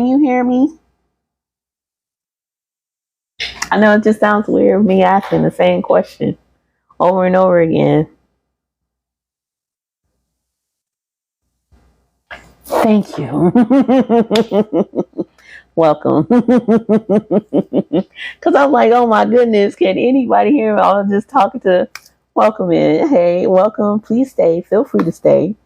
Can you hear me? I know it just sounds weird me asking the same question over and over again. Thank you. Welcome. Because I'm like, oh my goodness, can anybody hear me? I was just talking to welcome in. Hey, welcome. Please stay. Feel free to stay.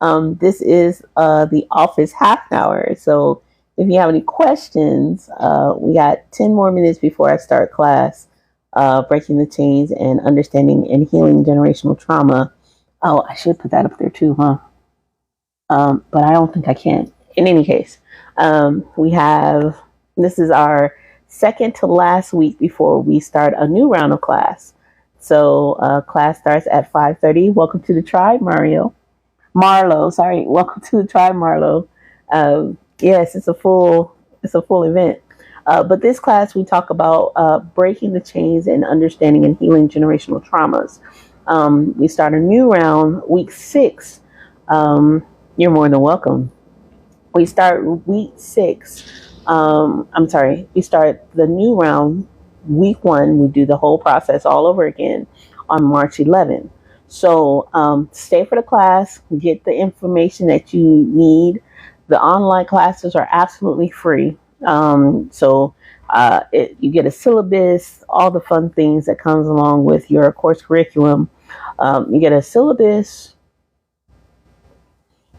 This is the office half hour. So if you have any questions, we got 10 more minutes before I start class, breaking the chains and understanding and healing generational trauma. Oh, I should put that up there too, huh? But I don't think I can. In any case, this is our second to last week before we start a new round of class. So class starts at 5:30. Welcome to the tribe, Marlo, sorry. Welcome to the tribe, Marlo. Yes, it's a full event. But this class, we talk about breaking the chains and understanding and healing generational traumas. We start a new round, week 6. You're more than welcome. We start week 6. We start the new round, week 1. We do the whole process all over again on March 11th. So stay for the class, get the information that you need. The online classes are absolutely free. You get a syllabus, all the fun things that comes along with your course curriculum. You get a syllabus.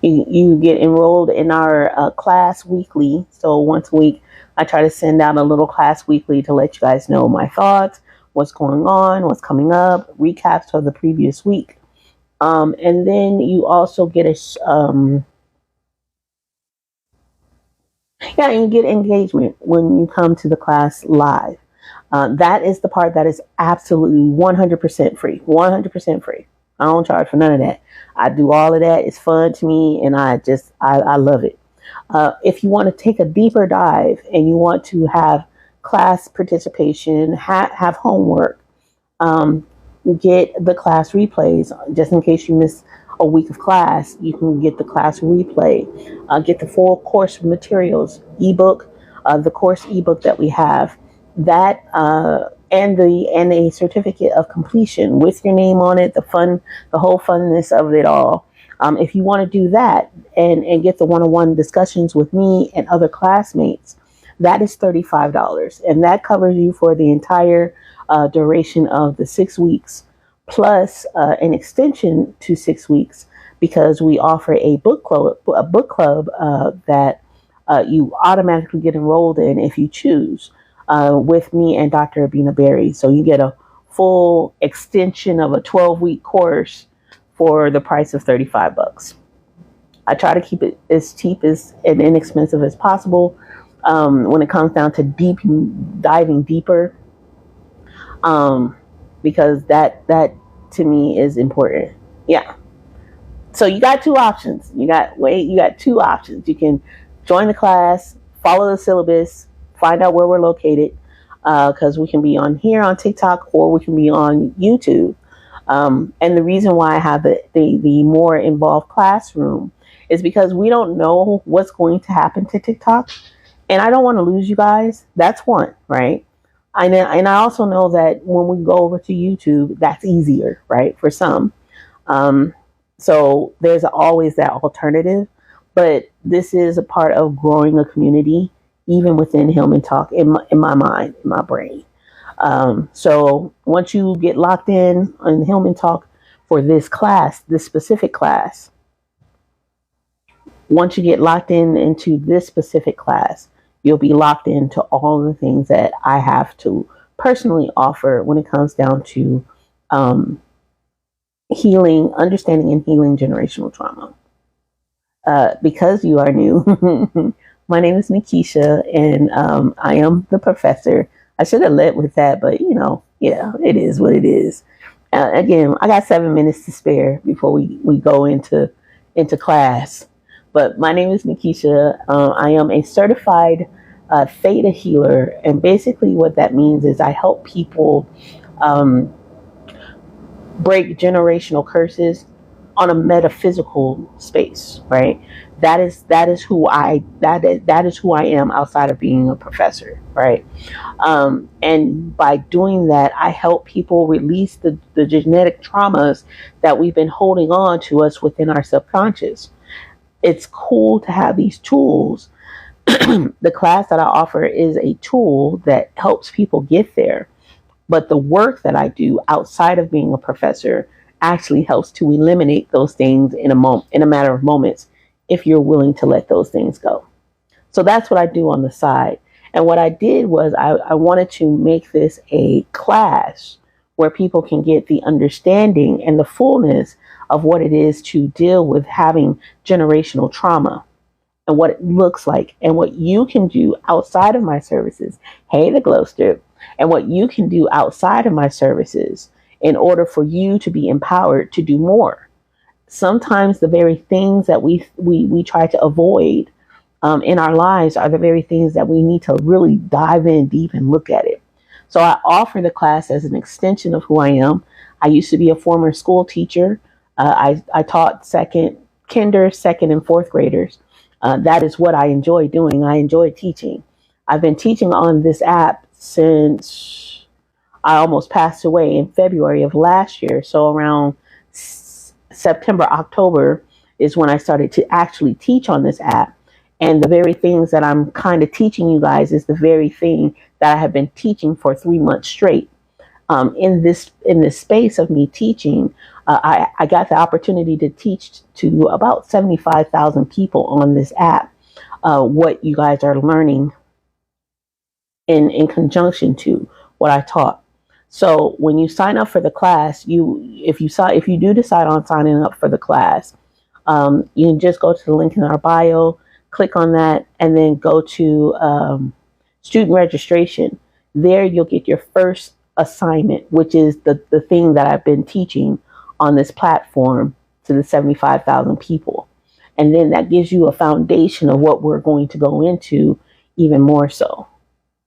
You get enrolled in our class weekly. So once a week, I try to send out a little class weekly to let you guys know my thoughts, what's going on, what's coming up, recaps of the previous week. And then you also get you get engagement when you come to the class live. That is the part that is absolutely 100% free. 100% free. I don't charge for none of that. I do all of that. It's fun to me, and I love it. If you want to take a deeper dive and you want to have class participation, have homework, get the class replays just in case you miss a week of class. You can get the class replay, get the full course materials ebook, the course ebook that we have, that and a certificate of completion with your name on it. The whole funness of it all. If you want to do that and get the one-on-one discussions with me and other classmates, that is $35, and that covers you for the entire duration of the 6 weeks, plus an extension to 6 weeks, because we offer a book club that you automatically get enrolled in if you choose, with me and Dr. Abina Berry. So you get a full extension of a 12-week course for the price of $35. I try to keep it as cheap and inexpensive as possible. When it comes down to diving deeper, because that to me is important. Yeah. So you got 2 options. You got 2 options. You can join the class, follow the syllabus, find out where we're located, because we can be on TikTok, or we can be on YouTube. And the reason why I have the more involved classroom is because we don't know what's going to happen to TikTok. And I don't want to lose you guys. That's one, right? And I also know that when we go over to YouTube, that's easier, right? For some. So there's always that alternative. But this is a part of growing a community, even within Hillman Talk, in my mind, in my brain. So once you get locked in on Hillman Talk for this specific class, once you get locked into this specific class, you'll be locked into all the things that I have to personally offer when it comes down to understanding and healing generational trauma. Because you are new, my name is NaKeesha, and I am the professor. I should have led with that, but it is what it is. Again, I got 7 minutes to spare before we go into class. But my name is NaKeesha. I am a certified theta healer, and basically what that means is I help people break generational curses on a metaphysical space, right? that is who I am outside of being a professor, right? And by doing that, I help people release the genetic traumas that we've been holding on to us within our subconscious. It's cool to have these tools. The class that I offer is a tool that helps people get there. But the work that I do outside of being a professor actually helps to eliminate those things in a matter of moments if you're willing to let those things go. So that's what I do on the side. And what I did was I wanted to make this a class where people can get the understanding and the fullness of what it is to deal with having generational trauma and what it looks like and what you can do outside of my services. Hey, the glow strip. And what you can do outside of my services in order for you to be empowered to do more. Sometimes the very things that we try to avoid in our lives are the very things that we need to really dive in deep and look at it. So I offer the class as an extension of who I am. I used to be a former school teacher. I taught kinder, second, and fourth graders. That is what I enjoy doing. I enjoy teaching. I've been teaching on this app since I almost passed away in February of last year. So around September, October is when I started to actually teach on this app. And the very things that I'm kind of teaching you guys is the very thing that I have been teaching for 3 months straight. In this space of me teaching, I got the opportunity to teach to about 75,000 people on this app what you guys are learning in conjunction to what I taught. So when you sign up for the class, if you do decide on signing up for the class, you can just go to the link in our bio, click on that, and then go to student registration. There you'll get your first assignment, which is the thing that I've been teaching on this platform to the 75,000 people. And then that gives you a foundation of what we're going to go into even more so.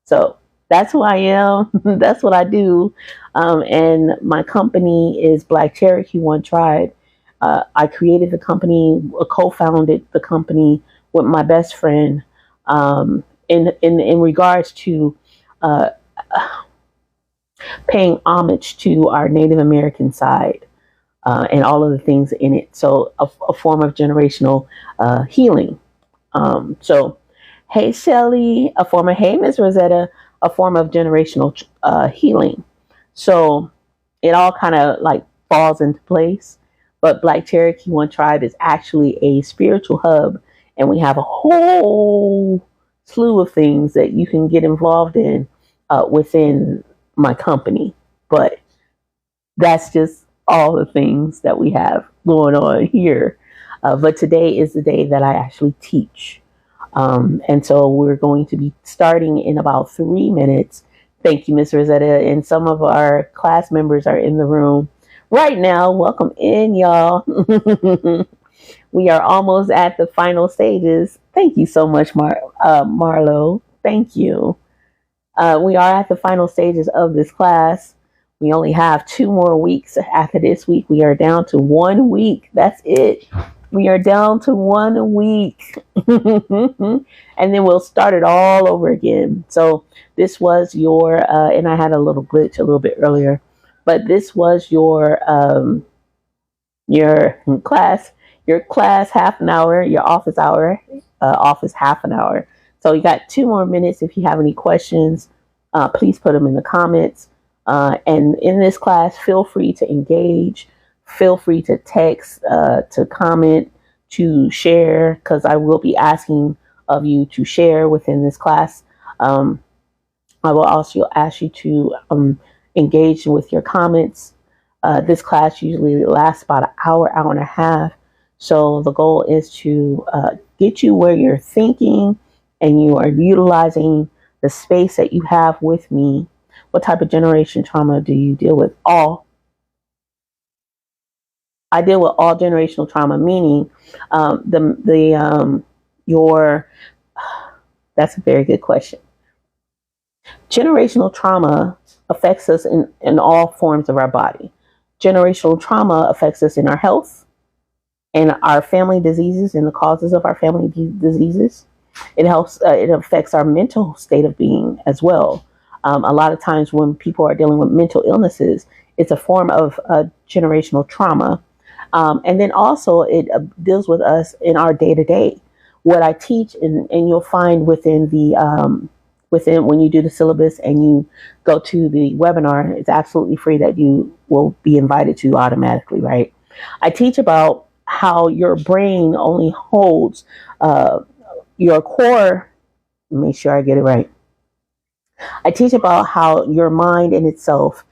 So that's who I am. That's what I do. And my company is Black Cherokee One Tribe. I created the company, co-founded the company with my best friend in regards to paying homage to our Native American side and all of the things in it. So a form of generational healing. So, hey, Shelly, hey, Miss Rosetta, a form of generational healing. So it all kind of like falls into place. But Black Cherokee One Tribe is actually a spiritual hub, and we have a whole slew of things that you can get involved in within my company. But that's just all the things that we have going on here. But today is the day that I actually teach. And so we're going to be starting in about 3 minutes. Thank you, Miss Rosetta. And some of our class members are in the room right now. Welcome in, y'all. We are almost at the final stages. Thank you so much, Marlo. Thank you. We are at the final stages of this class. We only have 2 more weeks. After this week, we are down to 1 week. That's it. We are down to 1 week. And then we'll start it all over again. So this was your, and I had a little glitch a little bit earlier, but this was your class half an hour, your office hour, office half an hour. So you got 2 more minutes. If you have any questions, please put them in the comments. And in this class, feel free to engage. Feel free to text, to comment, to share, because I will be asking of you to share within this class. I will also ask you to engage with your comments. This class usually lasts about an hour, hour and a half. So the goal is to get you where you're thinking and you are utilizing the space that you have with me. What type of generation trauma do you deal with? I deal with all generational trauma, meaning that's a very good question. Generational trauma affects us in all forms of our body. Generational trauma affects us in our health and our family diseases and the causes of our family diseases. It helps. It affects our mental state of being as well. A lot of times when people are dealing with mental illnesses, it's a form of generational trauma. And then also it deals with us in our day to day. What I teach, and you'll find within within when you do the syllabus and you go to the webinar, it's absolutely free that you will be invited to automatically, right? I teach about how your brain only holds your core. Make sure I get it right. I teach about how your mind in itself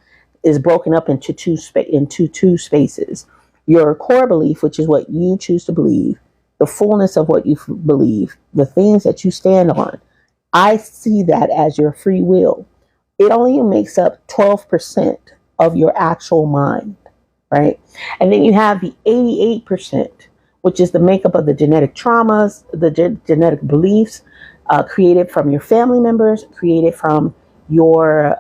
is broken up into two spaces. Your core belief, which is what you choose to believe, the fullness of what you believe, the things that you stand on. I see that as your free will. It only makes up 12% of your actual mind, right? And then you have the 88%, which is the makeup of the genetic traumas, the genetic beliefs, created from your family members, created from your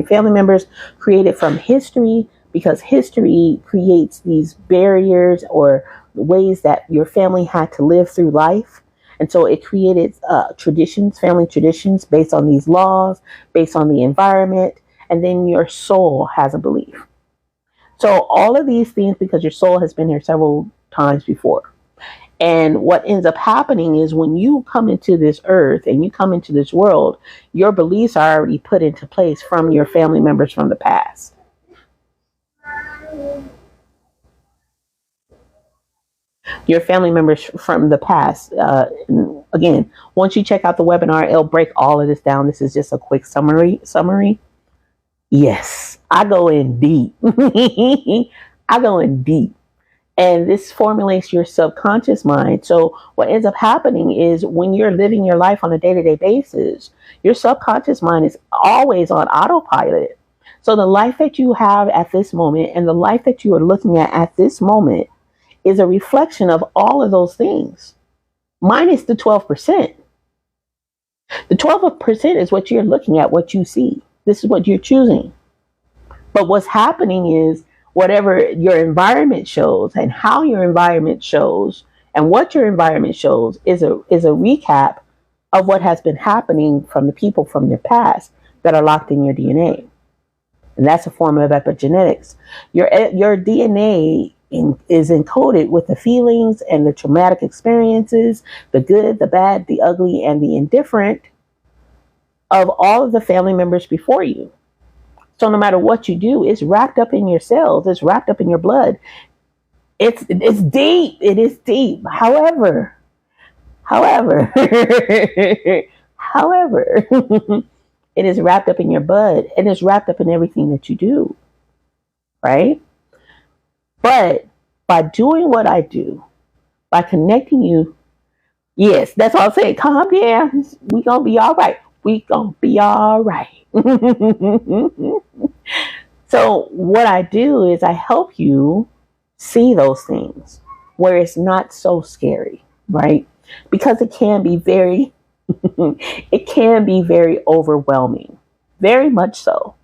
family members, created from history, because history creates these barriers or ways that your family had to live through life. And so it created traditions, family traditions based on these laws, based on the environment. And then your soul has a belief. So all of these things, because your soul has been here several times before. And what ends up happening is when you come into this earth and you come into this world, your beliefs are already put into place from your family members from the past. Your family members from the past. Again, once you check out the webinar, it'll break all of this down. This is just a quick summary. Yes, I go in deep. I go in deep. And this formulates your subconscious mind. So what ends up happening is when you're living your life on a day-to-day basis, your subconscious mind is always on autopilot. So the life that you have at this moment and the life that you are looking at this moment is a reflection of all of those things, minus the 12%. The 12% is what you're looking at, what you see. This is what you're choosing. But what's happening is whatever your environment shows and how your environment shows and what your environment shows is a recap of what has been happening from the people from your past that are locked in your DNA. And that's a form of epigenetics. Your DNA is encoded with the feelings and the traumatic experiences, the good, the bad, the ugly, and the indifferent of all of the family members before you. So no matter what you do, it's wrapped up in your cells. It's wrapped up in your blood. It's deep. It is deep. However, it is wrapped up in your blood and it's wrapped up in everything that you do. Right? But by doing what I do, by connecting you, yes, that's all I'm saying. Calm down. We're going to be all right. We're going to be all right. So what I do is I help you see those things where it's not so scary, right? Because it can be very, it can be very overwhelming. Very much so.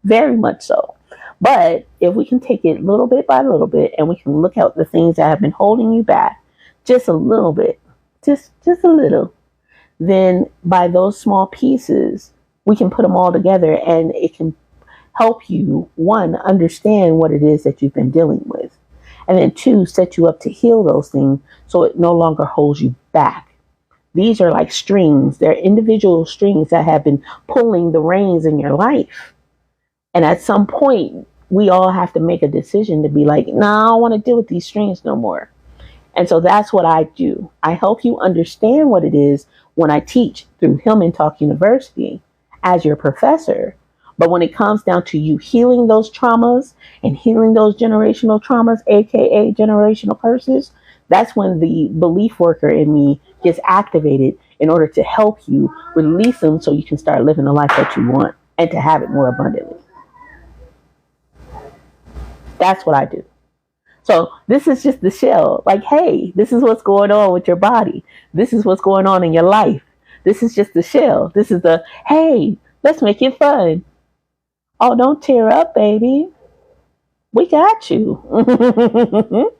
Very much so. But if we can take it little bit by little bit and we can look at the things that have been holding you back just a little bit, just a little, then by those small pieces, we can put them all together and it can help you, one, understand what it is that you've been dealing with. And then two, set you up to heal those things so it no longer holds you back. These are like strings. They're individual strings that have been pulling the reins in your life. And at some point, we all have to make a decision to be like, nah, I don't want to deal with these strings no more. And so that's what I do. I help you understand what it is when I teach through Hillman Talk University as your professor. But when it comes down to you healing those traumas and healing those generational traumas, aka generational curses, that's when the belief worker in me gets activated in order to help you release them so you can start living the life that you want and to have it more abundantly. That's what I do. So this is just the shell. Like, hey, this is what's going on with your body. This is what's going on in your life. This is just the shell. This is the, hey, let's make it fun. Oh, don't tear up, baby. We got you.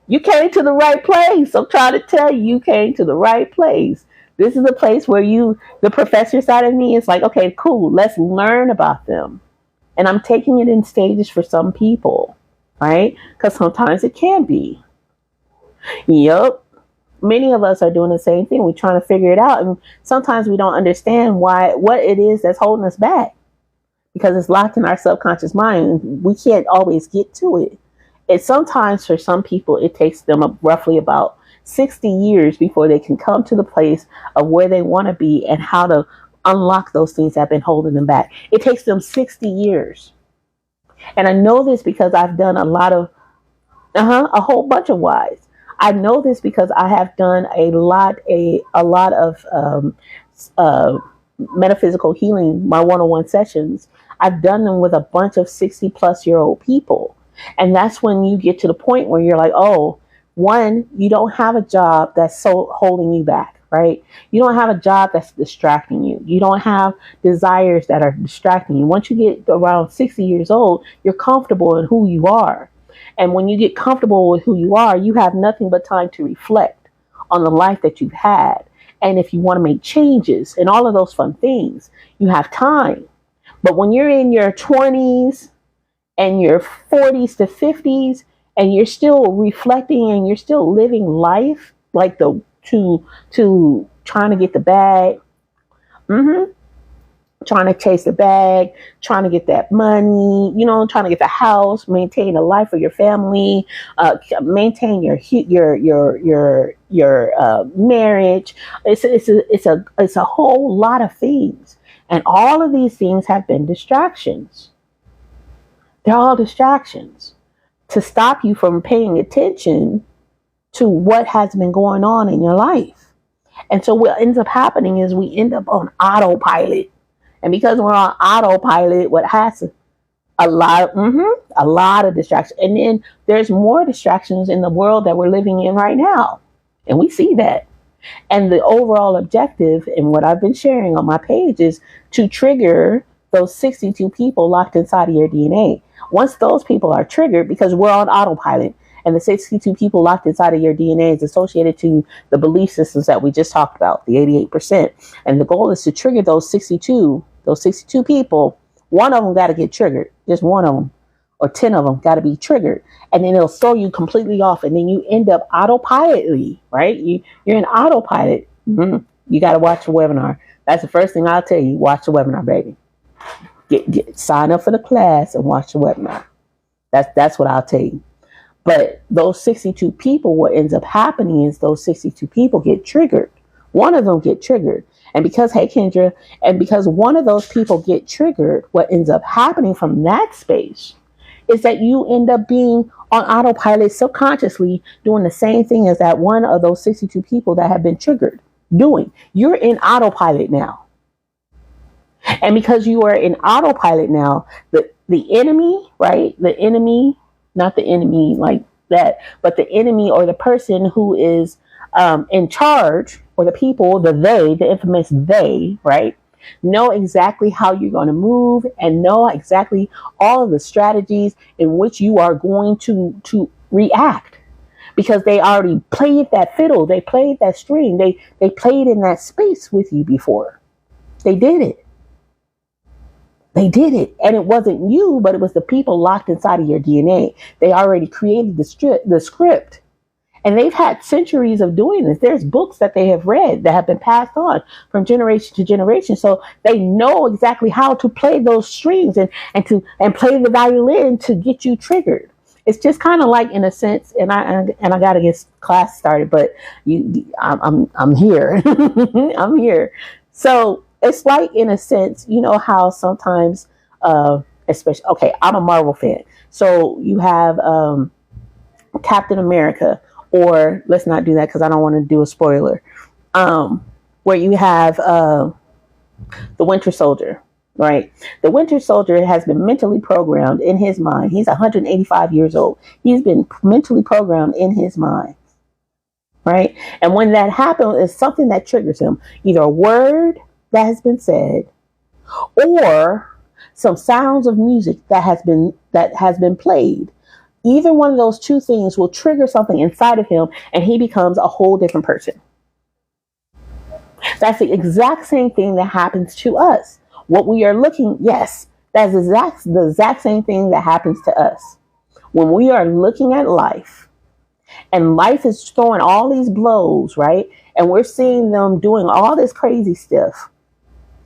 You came to the right place. I'm trying to tell you, you came to the right place. This is a place where the professor side of me is like, okay, cool, let's learn about them. And I'm taking it in stages for some people, right? Because sometimes it can be. Yep. Many of us are doing the same thing. We're trying to figure it out. And sometimes we don't understand what it is that's holding us back because it's locked in our subconscious mind. And we can't always get to it. It's sometimes for some people, it takes them roughly about 60 years before they can come to the place of where they want to be and how to unlock those things that have been holding them back. It takes them 60 years. And I know this because I've done a whole bunch of whys. I know this because I have done a lot of metaphysical healing, my one-on-one sessions. I've done them with a bunch of 60 plus year old people. And that's when you get to the point where you're like, oh, one, you don't have a job that's so holding you back, right? You don't have a job that's distracting you. You don't have desires that are distracting you. Once you get around 60 years old, you're comfortable in who you are. And when you get comfortable with who you are, you have nothing but time to reflect on the life that you've had. And if you want to make changes and all of those fun things, you have time. But when you're in your 20s and your 40s to 50s and you're still reflecting and you're still living life like to trying to get the bag, trying to chase the bag, trying to get that money, trying to get the house, maintain the life of your family, maintain your marriage. It's a whole lot of things, and all of these things have been distractions. They're all distractions to stop you from paying attention to what has been going on in your life. And so what ends up happening is we end up on autopilot. And because we're on autopilot, what has a lot of distractions. And then there's more distractions in the world that we're living in right now. And we see that. And the overall objective and what I've been sharing on my page is to trigger those 62 people locked inside of your DNA. Once those people are triggered, because we're on autopilot, and the 62 people locked inside of your DNA is associated to the belief systems that we just talked about, the 88%. And the goal is to trigger those 62 people. One of them got to get triggered. Just one of them or 10 of them got to be triggered. And then it'll throw you completely off. And then you end up autopilotly, right? You're in autopilot. You got to watch the webinar. That's the first thing I'll tell you. Watch the webinar, baby. Sign up for the class and watch the webinar. That's what I'll tell you. But those 62 people, what ends up happening is those 62 people get triggered. One of them get triggered. And because, hey, Kendra, and because one of those people get triggered, what ends up happening from that space is that you end up being on autopilot subconsciously doing the same thing as that one of those 62 people that have been triggered doing. You're in autopilot now. And because you are in autopilot now, the enemy, right? The enemy, not the enemy like that, but the enemy or the person who is in charge, or the people, the infamous they, right, know exactly how you're going to move and know exactly all of the strategies in which you are going to react, because they already played that fiddle, they played that string, they played in that space with you before. They did it. And it wasn't you, but it was the people locked inside of your DNA. They already created the script. And they've had centuries of doing this. There's books that they have read that have been passed on from generation to generation. So they know exactly how to play those strings and play the violin to get you triggered. It's just kind of like, in a sense, and I got to get class started, but I'm here. I'm here. So it's like, in a sense, you know how sometimes, especially, okay, I'm a Marvel fan. So you have Captain America, or let's not do that because I don't want to do a spoiler, where you have the Winter Soldier, right? The Winter Soldier has been mentally programmed in his mind. He's 185 years old. He's been mentally programmed in his mind, right? And when that happens, it's something that triggers him, either a word that has been said or some sounds of music that has been played, Either one of those two things will trigger something inside of him and he becomes a whole different person. That's the exact same thing that happens to us. What we are looking, yes, that's the exact same thing that happens to us. When we are looking at life and life is throwing all these blows, right? And we're seeing them doing all this crazy stuff.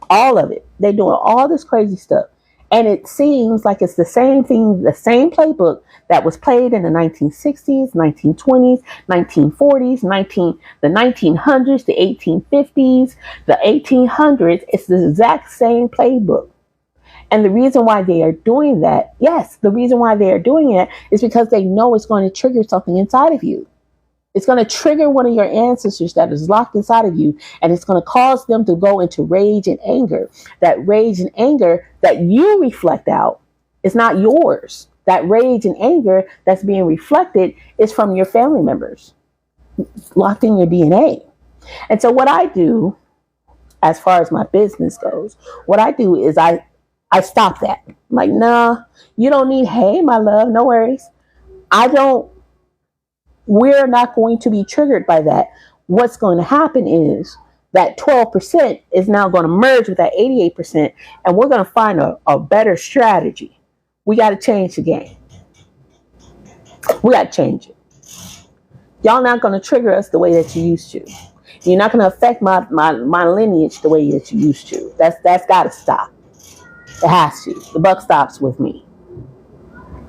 All of it. They're doing all this crazy stuff. And it seems like it's the same thing, the same playbook that was played in the 1960s, 1920s, 1940s, the 1900s, the 1850s, the 1800s. It's the exact same playbook. And the reason why they are doing that, yes, the reason why they are doing it is because they know it's going to trigger something inside of you. It's going to trigger one of your ancestors that is locked inside of you, and it's going to cause them to go into rage and anger. That rage and anger that you reflect out is not yours. That rage and anger that's being reflected is from your family members, locked in your DNA. And so what I do, as far as my business goes, what I do is I stop that. I'm like, nah, you don't need, hey, my love, no worries. We're not going to be triggered by that. What's going to happen is that 12% is now going to merge with that 88%, and we're going to find a better strategy. We got to change the game. We got to change it. Y'all not going to trigger us the way that you used to. You're not going to affect my lineage the way that you used to. That's got to stop. It has to. The buck stops with me.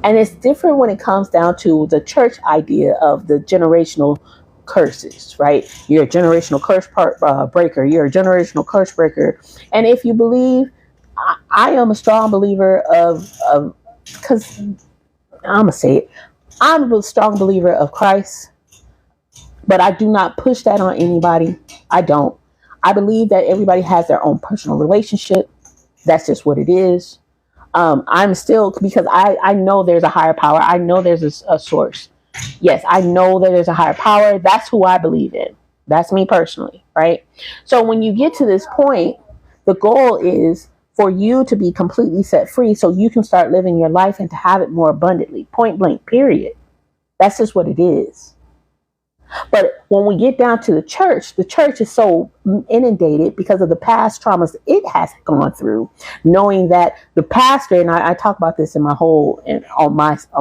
And it's different when it comes down to the church idea of the generational curses, right? You're a generational curse breaker. You're a generational curse breaker. And if you believe, I am a strong believer of because I'm going to say it, I'm a strong believer of Christ, but I do not push that on anybody. I don't. I believe that everybody has their own personal relationship. That's just what it is. I'm still, because I know there's a higher power. I know there's a source. Yes, I know that there's a higher power. That's who I believe in. That's me personally, right? So when you get to this point, the goal is for you to be completely set free so you can start living your life and to have it more abundantly. Point blank, period. That's just what it is. But when we get down to the church is so inundated because of the past traumas it has gone through, knowing that the pastor, and I talk about this in my on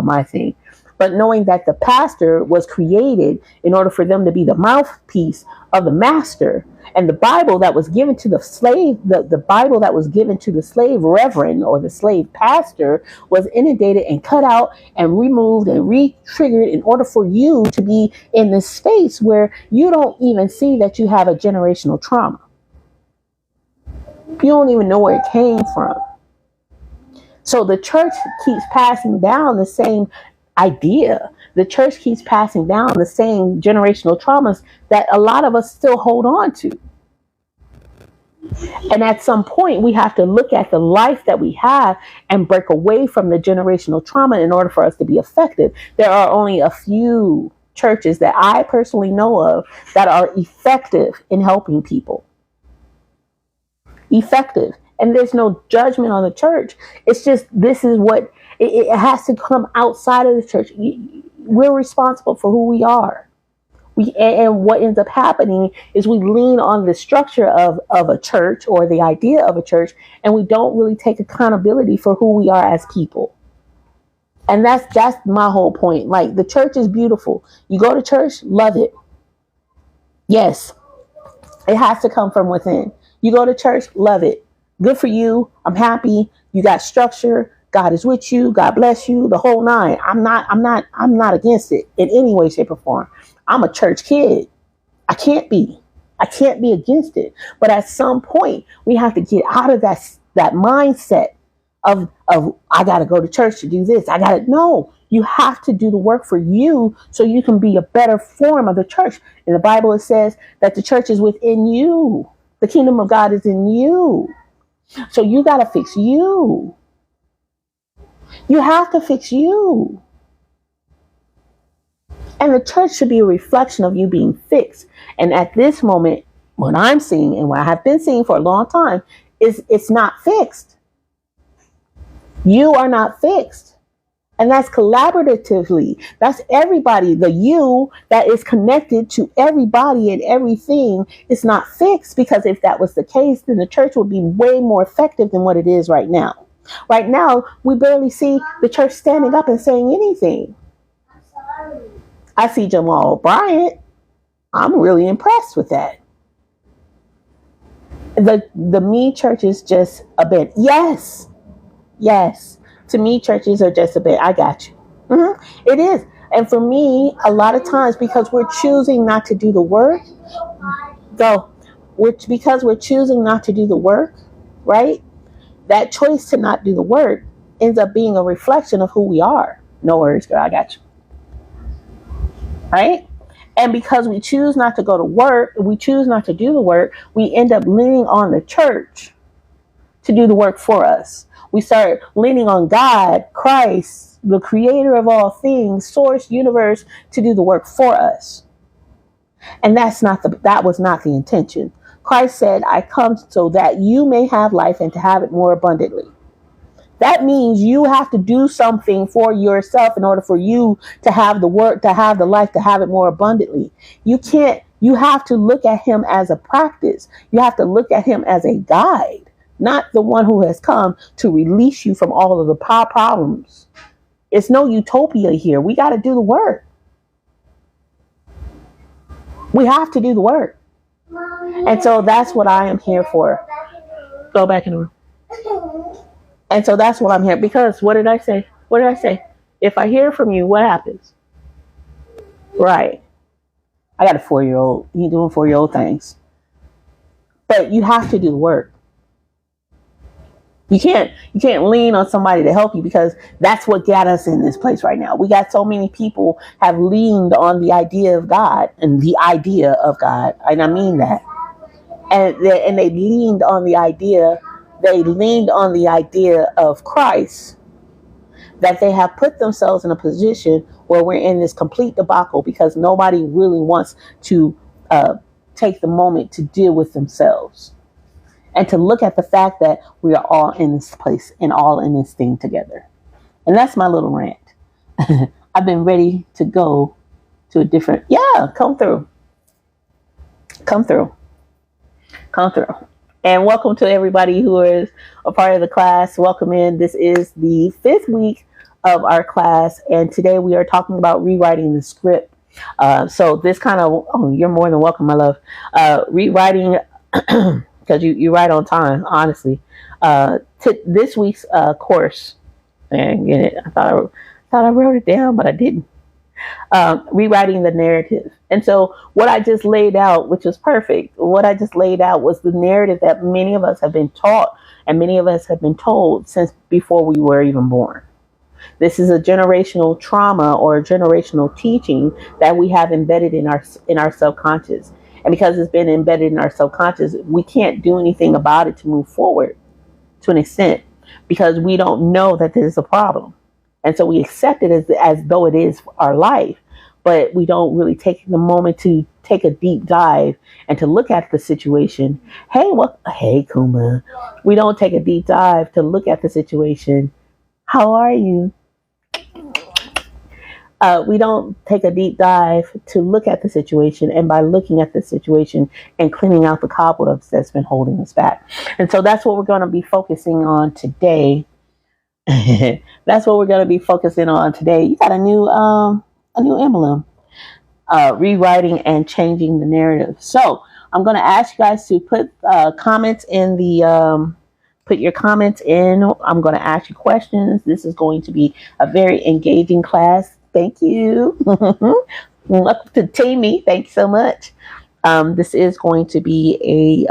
my thing, but knowing that the pastor was created in order for them to be the mouthpiece of the master, and the Bible that was given to the slave, the Bible that was given to the slave reverend or the slave pastor was inundated and cut out and removed and re-triggered in order for you to be in this space where you don't even see that you have a generational trauma. You don't even know where it came from. So the church keeps passing down the same idea. The church keeps passing down the same generational traumas that a lot of us still hold on to. And at some point, we have to look at the life that we have and break away from the generational trauma in order for us to be effective. There are only a few churches that I personally know of that are effective in helping people. Effective. And there's no judgment on the church. It's just, this is what it has to come outside of the church. We're responsible for who we are. And what ends up happening is we lean on the structure of a church or the idea of a church, and we don't really take accountability for who we are as people. And that's my whole point. Like, the church is beautiful. You go to church, love it. Yes, it has to come from within. You go to church, love it. Good for you. I'm happy. You got structure. God is with you. God bless you. The whole nine. I'm not against it in any way, shape, or form. I'm a church kid. I can't be against it. But at some point, we have to get out of that mindset of I got to go to church to do this. No, you have to do the work for you so you can be a better form of the church. In the Bible, it says that the church is within you. The kingdom of God is in you. So you got to fix you. You have to fix you. And the church should be a reflection of you being fixed. And at this moment, what I'm seeing and what I have been seeing for a long time is it's not fixed. You are not fixed. And that's collaboratively. That's everybody. The you that is connected to everybody and everything is not fixed, because if that was the case, then the church would be way more effective than what it is right now. Right now, we barely see the church standing up and saying anything. I see Jamal Bryant. I'm really impressed with that. The me church is just a bit. Yes. To me, churches are just a bit. I got you. It is. And for me, a lot of times, because we're choosing not to do the work, because we're choosing not to do the work, right? That choice to not do the work ends up being a reflection of who we are. No worries, girl. I got you. Right? And because we choose not to go to work, we choose not to do the work, we end up leaning on the church to do the work for us. We start leaning on God, Christ, the creator of all things, source, universe, to do the work for us. And that was not the intention. Christ said, I come so that you may have life and to have it more abundantly. That means you have to do something for yourself in order for you to have the work, to have the life, to have it more abundantly. You have to look at him as a practice. You have to look at him as a guide, not the one who has come to release you from all of the problems. It's no utopia here. We got to do the work. We have to do the work. And so that's what I am here for. Go back in the room. And so that's what I'm here. Because what did I say? If I hear from you, what happens? Right. I got a 4-year-old. He's doing 4-year-old things. But you have to do the work. You can't lean on somebody to help you, because that's what got us in this place right now. We got so many people have leaned on the idea of God, and the idea of God, and I mean that. And they leaned on the idea of Christ, that they have put themselves in a position where we're in this complete debacle, because nobody really wants to take the moment to deal with themselves and to look at the fact that we are all in this place and all in this thing together. And that's my little rant. I've been ready to go to a different, come through. And welcome to everybody who is a part of the class. Welcome in. This is the 5th week of our class, and today we are talking about rewriting the script. So this kind of, you're more than welcome, my love. Rewriting, because you right on time, honestly. To this week's course, and get it. I thought I wrote it down, but I didn't. Rewriting the narrative. And so what I just laid out, which was perfect, what I just laid out was the narrative that many of us have been taught and many of us have been told since before we were even born. This is a generational trauma or a generational teaching that we have embedded in our subconscious. And because it's been embedded in our subconscious, we can't do anything about it to move forward to an extent, because we don't know that this is a problem. And so we accept it as though it is our life, but we don't really take the moment to take a deep dive and to look at the situation. Hey, Kuma. We don't take a deep dive to look at the situation. How are you? We don't take a deep dive to look at the situation, and by looking at the situation and cleaning out the cobwebs that's been holding us back. And so that's what we're going to be focusing on today. That's what we're going to be focusing on today. You got a new emblem, rewriting and changing the narrative. So I'm going to ask you guys to put comments in the, put your comments in. I'm going to ask you questions. This is going to be a very engaging class. Thank you. Welcome to Team Me. Thank you so much. This is going to be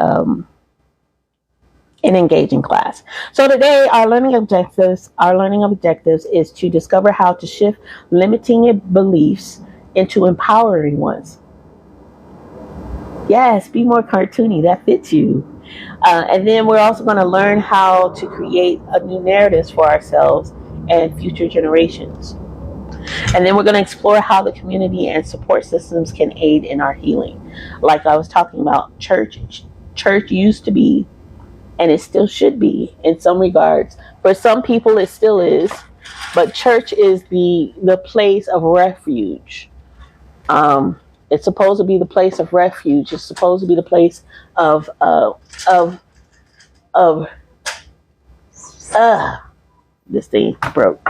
an engaging class. So today our learning objectives is to discover how to shift limiting beliefs into empowering ones. Yes, be more cartoony. That fits you. And then we're also going to learn how to create a new narratives for ourselves and future generations. And then we're going to explore how the community and support systems can aid in our healing. Like I was talking about, church used to be, and it still should be in some regards. For some people, it still is but church is the place of refuge. It's supposed to be the place of refuge. It's supposed to be the place of of of this thing broke.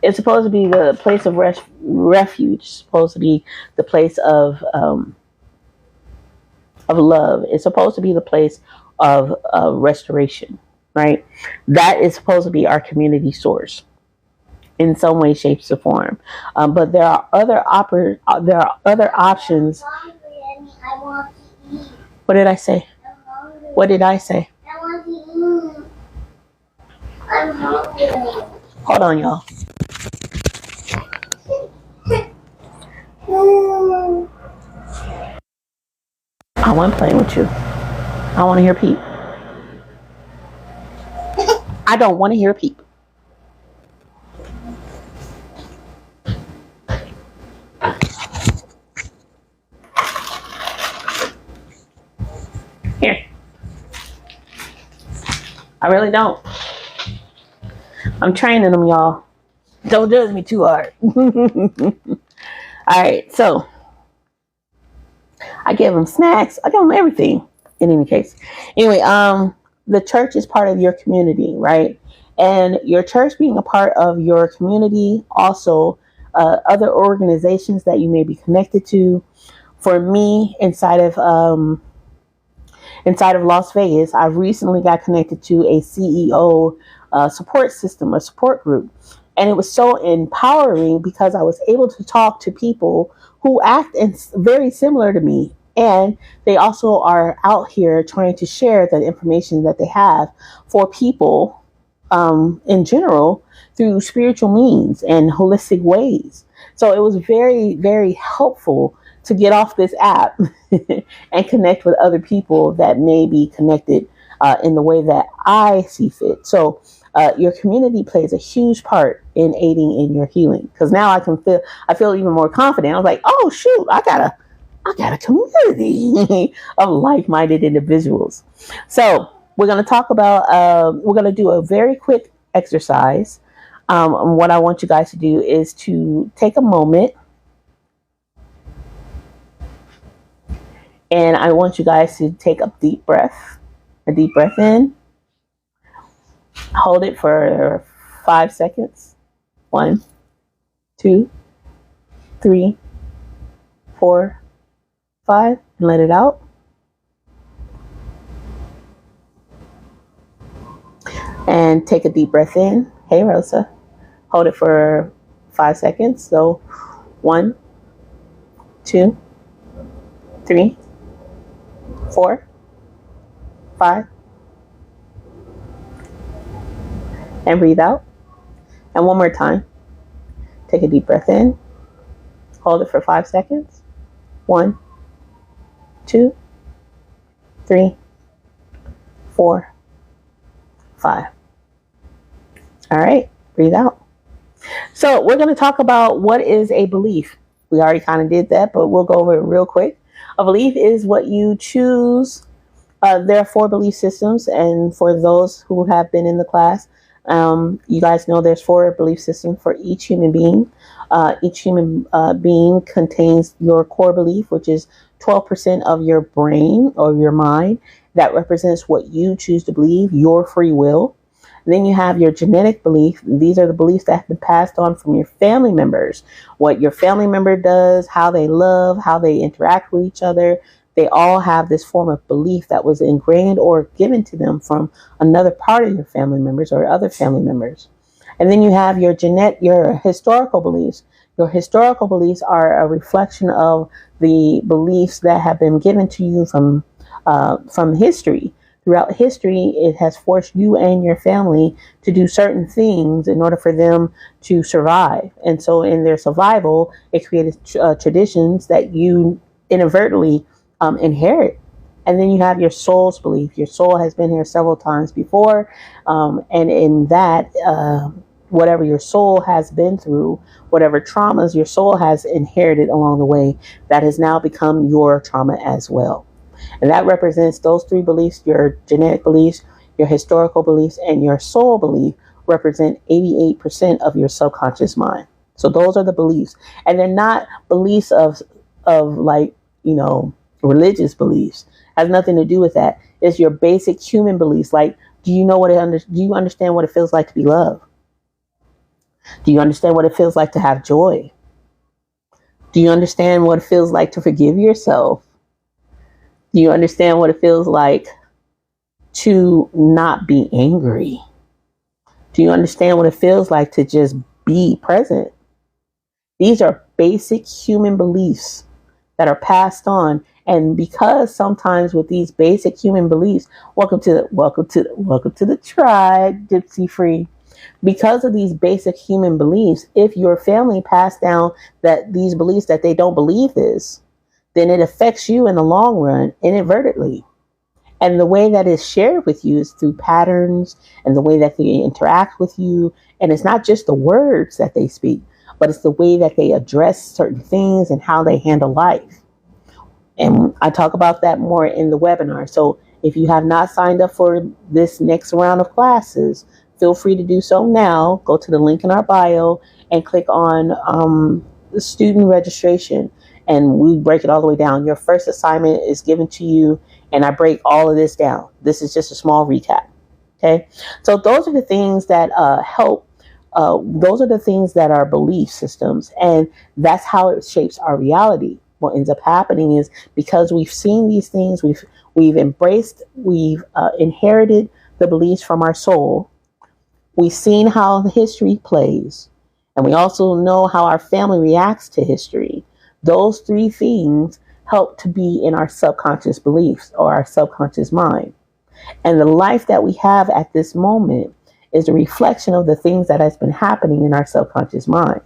It's supposed to be the place of refuge. It's supposed to be the place of love. It's supposed to be the place of restoration, right? That is supposed to be our community source in some way, shape, or form. But there are other options. What did I say? What did I say? I'm hungry. Hold on, y'all. I want to play with you. I want to hear Peep. I don't want to hear Peep. Here. I really don't. I'm training them, y'all. Don't judge me too hard. All right, so I give them snacks. I give them everything. In any case, anyway, the church is part of your community, right? And your church being a part of your community, also other organizations that you may be connected to. For me, inside of Las Vegas, I recently got connected to a CEO support system, a support group. And it was so empowering because I was able to talk to people who act very similar to me. And they also are out here trying to share the information that they have for people in general through spiritual means and holistic ways. So it was very, very helpful to get off this app and connect with other people that may be connected in the way that I see fit. So your community plays a huge part in aiding in your healing, because now I feel even more confident. I was like, oh shoot, I got a community of like-minded individuals. So we're going to talk about, we're going to do a very quick exercise. What I want you guys to do is to take a moment, and I want you guys to take a deep breath in, hold it for 5 seconds. 1, 2, 3, 4, 5, and let it out. And take a deep breath in. Hey, Rosa. Hold it for 5 seconds. So 1, 2, 3, 4, 5. And breathe out. And one more time. Take a deep breath in. Hold it for 5 seconds. 1, 2, 3, 4, 5. All right, breathe out. So we're going to talk about what is a belief. We already kind of did that, but we'll go over it real quick. A belief is what you choose. There are 4 belief systems, and for those who have been in the class, you guys know there's 4 belief systems for each human being. Each human being contains your core belief, which is 12% of your brain or your mind. That represents what you choose to believe, your free will. Then you have your genetic belief. These are the beliefs that have been passed on from your family members. What your family member does, how they love, how they interact with each other. They all have this form of belief that was ingrained or given to them from another part of your family members or other family members. And then you have your historical beliefs. Your historical beliefs are a reflection of the beliefs that have been given to you from history. Throughout history, it has forced you and your family to do certain things in order for them to survive. And so in their survival, it created traditions that you inadvertently inherit. And then you have your soul's belief. Your soul has been here several times before. And in that, whatever your soul has been through, whatever traumas your soul has inherited along the way, that has now become your trauma as well. And that represents those 3 beliefs: your genetic beliefs, your historical beliefs, and your soul belief represent 88% of your subconscious mind. So those are the beliefs. And they're not beliefs of like, religious beliefs. Has nothing to do with that. It's your basic human beliefs. Like, do you understand what it feels like to be loved? Do you understand what it feels like to have joy? Do you understand what it feels like to forgive yourself? Do you understand what it feels like to not be angry? Do you understand what it feels like to just be present? These are basic human beliefs that are passed on. And because sometimes with these basic human beliefs, welcome to the tribe, Gypsy Free. Because of these basic human beliefs, if your family passed down these beliefs that they don't believe this, then it affects you in the long run inadvertently. And the way that it's shared with you is through patterns and the way that they interact with you. And it's not just the words that they speak, but it's the way that they address certain things and how they handle life. And I talk about that more in the webinar. So if you have not signed up for this next round of classes, feel free to do so now. Go to the link in our bio and click on the student registration. And we break it all the way down. Your first assignment is given to you, and I break all of this down. This is just a small recap. Okay. So those are the things that help. Those are the things that are belief systems, and that's how it shapes our reality. What ends up happening is because we've seen these things, we've embraced, we've inherited the beliefs from our soul. We've seen how the history plays, and we also know how our family reacts to history. Those three things help to be in our subconscious beliefs or our subconscious mind. And the life that we have at this moment is a reflection of the things that has been happening in our subconscious mind.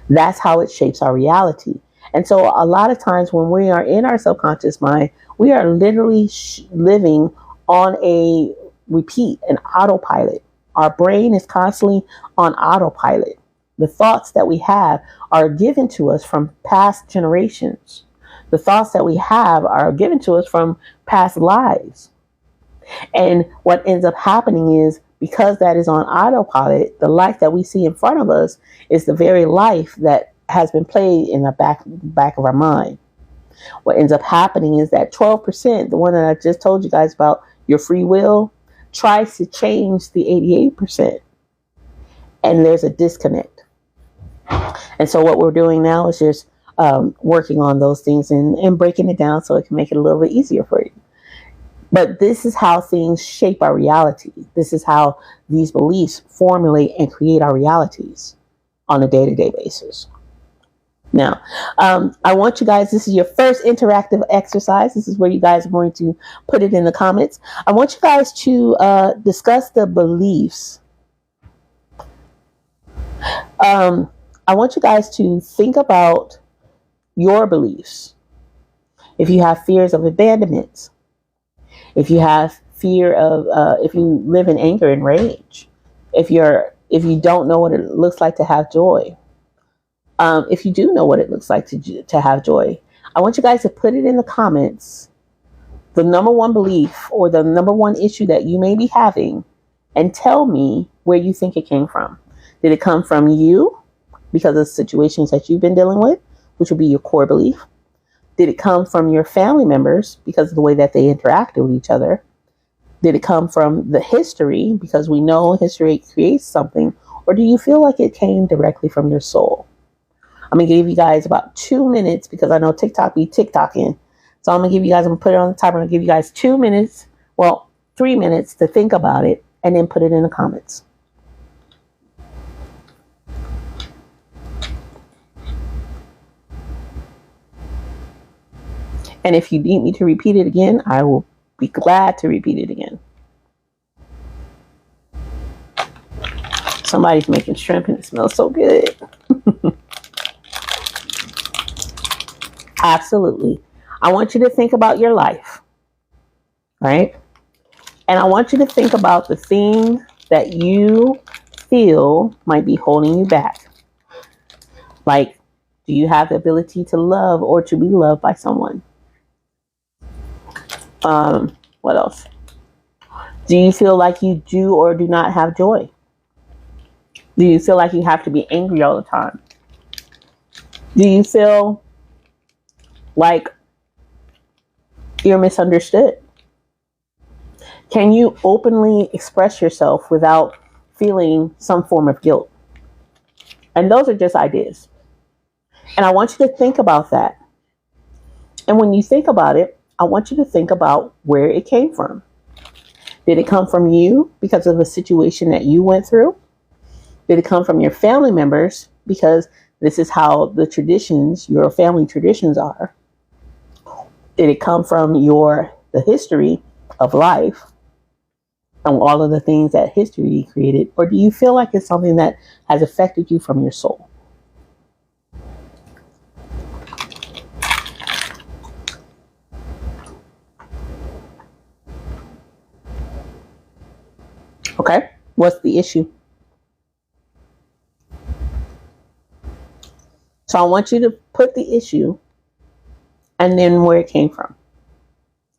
That's how it shapes our reality. And so a lot of times when we are in our subconscious mind, we are literally living on a repeat, an autopilot. Our brain is constantly on autopilot. The thoughts that we have are given to us from past generations. The thoughts that we have are given to us from past lives. And what ends up happening is, because that is on autopilot, the life that we see in front of us is the very life that has been played in the back of our mind. What ends up happening is that 12%, the one that I just told you guys about, your free will, tries to change the 88%. And there's a disconnect. And so what we're doing now is just working on those things and breaking it down so it can make it a little bit easier for you. But this is how things shape our reality. This is how these beliefs formulate and create our realities on a day-to-day basis. Now, I want you guys, this is your first interactive exercise. This is where you guys are going to put it in the comments. I want you guys to discuss the beliefs. I want you guys to think about your beliefs. If you have fears of abandonment, if you have fear of, if you live in anger and rage, if you don't know what it looks like to have joy, if you do know what it looks like to have joy, I want you guys to put it in the comments, the number one belief or the number one issue that you may be having, and tell me where you think it came from. Did it come from you because of situations that you've been dealing with, which would be your core belief? Did it come from your family members because of the way that they interacted with each other? Did it come from the history because we know history creates something? Or do you feel like it came directly from your soul? I'm going to give you guys about 2 minutes because I know TikTok be TikToking. So I'm going to give you guys, I'm going to put it on the timer. I'm going to give you guys 2 minutes, 3 minutes to think about it and then put it in the comments. And if you need me to repeat it again, I will be glad to repeat it again. Somebody's making shrimp and it smells so good. Absolutely. I want you to think about your life, right? And I want you to think about the thing that you feel might be holding you back. Like, do you have the ability to love or to be loved by someone? What else? Do you feel like you do or do not have joy? Do you feel like you have to be angry all the time? Do you feel like you're misunderstood? Can you openly express yourself without feeling some form of guilt? And those are just ideas. And I want you to think about that. And when you think about it, I want you to think about where it came from. Did it come from you because of a situation that you went through? Did it come from your family members because this is how the traditions, your family traditions are? Did it come from the history of life and all of the things that history created? Or do you feel like it's something that has affected you from your soul? Okay, what's the issue? So I want you to put the issue and then where it came from,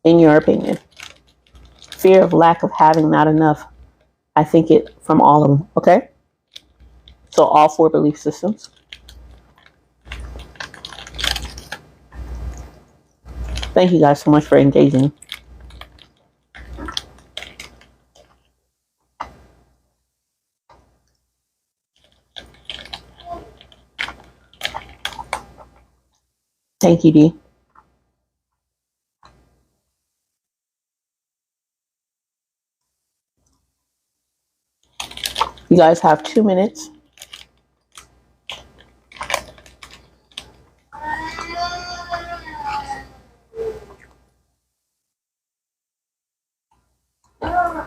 in your opinion. Fear of lack of having, not enough. I think it from all of them, okay? So all 4 belief systems. Thank you guys so much for engaging. Thank you, Dee. You guys have 2 minutes.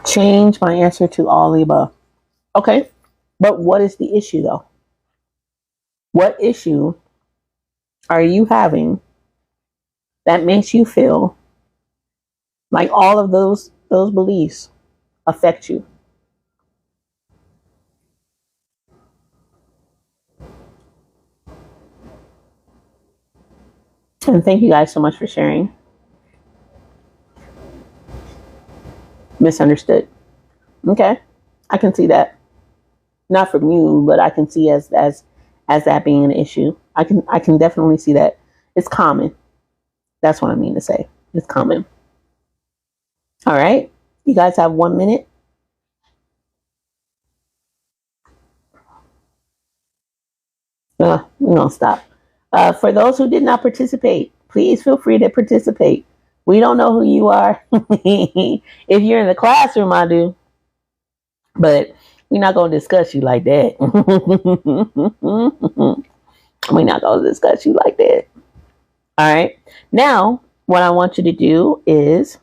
Change my answer to all the above. Okay, but what is the issue though? What issue are you having that makes you feel like all of those beliefs affect you? And thank you guys so much for sharing. Misunderstood. Okay, I can see that. Not from you, but I can see as that being an issue. I can definitely see that. It's common. That's what I mean to say. It's common. All right. You guys have 1 minute. We're going to stop. For those who did not participate, please feel free to participate. We don't know who you are. If you're in the classroom, I do. But we're not going to discuss you like that. We're not going to discuss you like that. All right. Now, what I want you to do is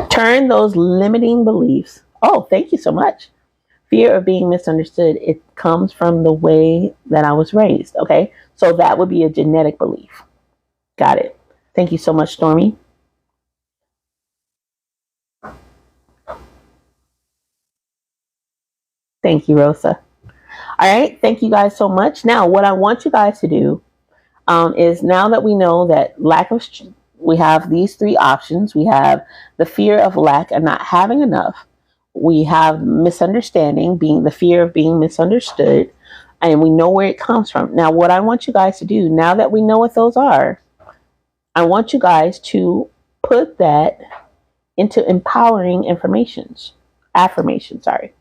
turn those limiting beliefs. Oh, thank you so much. Fear of being misunderstood. It comes from the way that I was raised. Okay. So that would be a genetic belief. Got it. Thank you so much, Stormy. Thank you, Rosa. All right. Thank you guys so much. Now, what I want you guys to do is, now that we know that we have these 3 options. We have the fear of lack and not having enough. We have misunderstanding, being the fear of being misunderstood. And we know where it comes from. Now, what I want you guys to do, now that we know what those are, I want you guys to put that into empowering affirmations, sorry.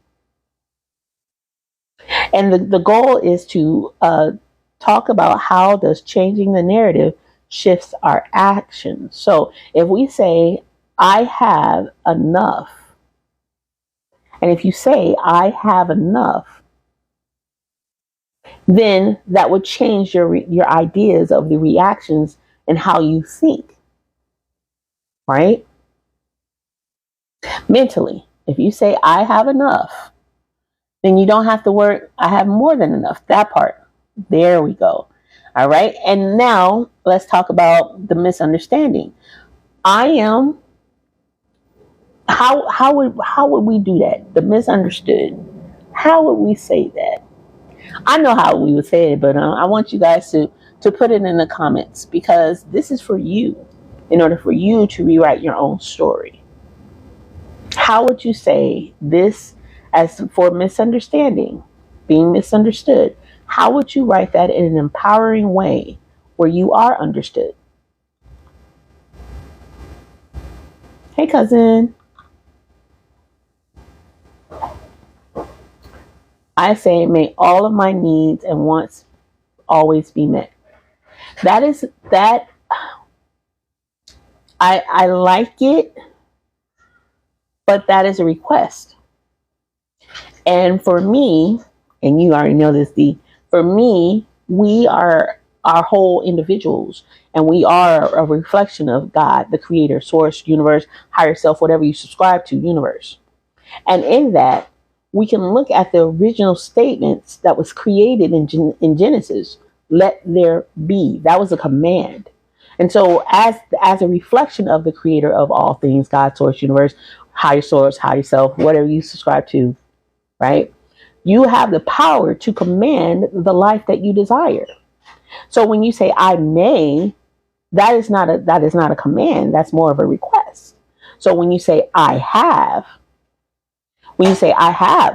And the goal is to talk about how does changing the narrative shifts our actions. So if we say, I have enough, and if you say, I have enough, then that would change your ideas of the reactions and how you think, right? Mentally, if you say, I have enough, then you don't have to worry, I have more than enough. That part. There we go. All right. And now let's talk about the misunderstanding. I am. How would we do that? The misunderstood. How would we say that? I know how we would say it, but I want you guys to put it in the comments, because this is for you, in order for you to rewrite your own story. How would you say this As for misunderstanding, being misunderstood, how would you write that in an empowering way where you are understood? Hey, cousin. I say, may all of my needs and wants always be met. That. I like it, but that is a request. And for me, and you already know this, for me, we are our whole individuals, and we are a reflection of God, the creator, source, universe, higher self, whatever you subscribe to, universe. And in that, we can look at the original statements that was created in Genesis. Let there be. That was a command. And so as a reflection of the creator of all things, God, source, universe, higher source, higher self, whatever you subscribe to, right? You have the power to command the life that you desire. So when you say I may, that is not a command. That's more of a request. So when you say I have,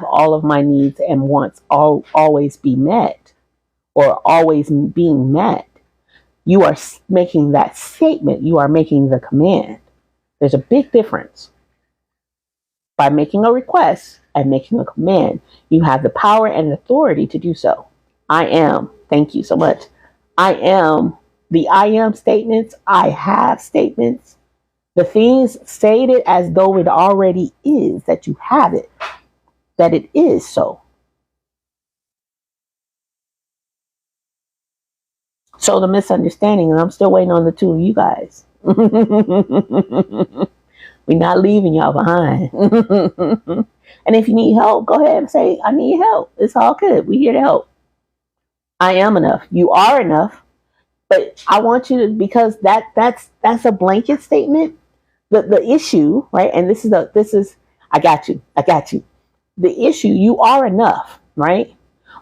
all of my needs and wants always be met, or always being met, you are making that statement. You are making the command. There's a big difference. By making a request and making a command, you have the power and authority to do so. I am. Thank you so much. I am. The I am statements, I have statements, the things stated as though it already is, that you have it, that it is so. So the misunderstanding, and I'm still waiting on the two of you guys. We're not leaving y'all behind. And if you need help, go ahead and say, I need help. It's all good. We're here to help. I am enough. You are enough. But I want you to, because that's a blanket statement. The issue, right? And this is I got you. The issue, you are enough, right?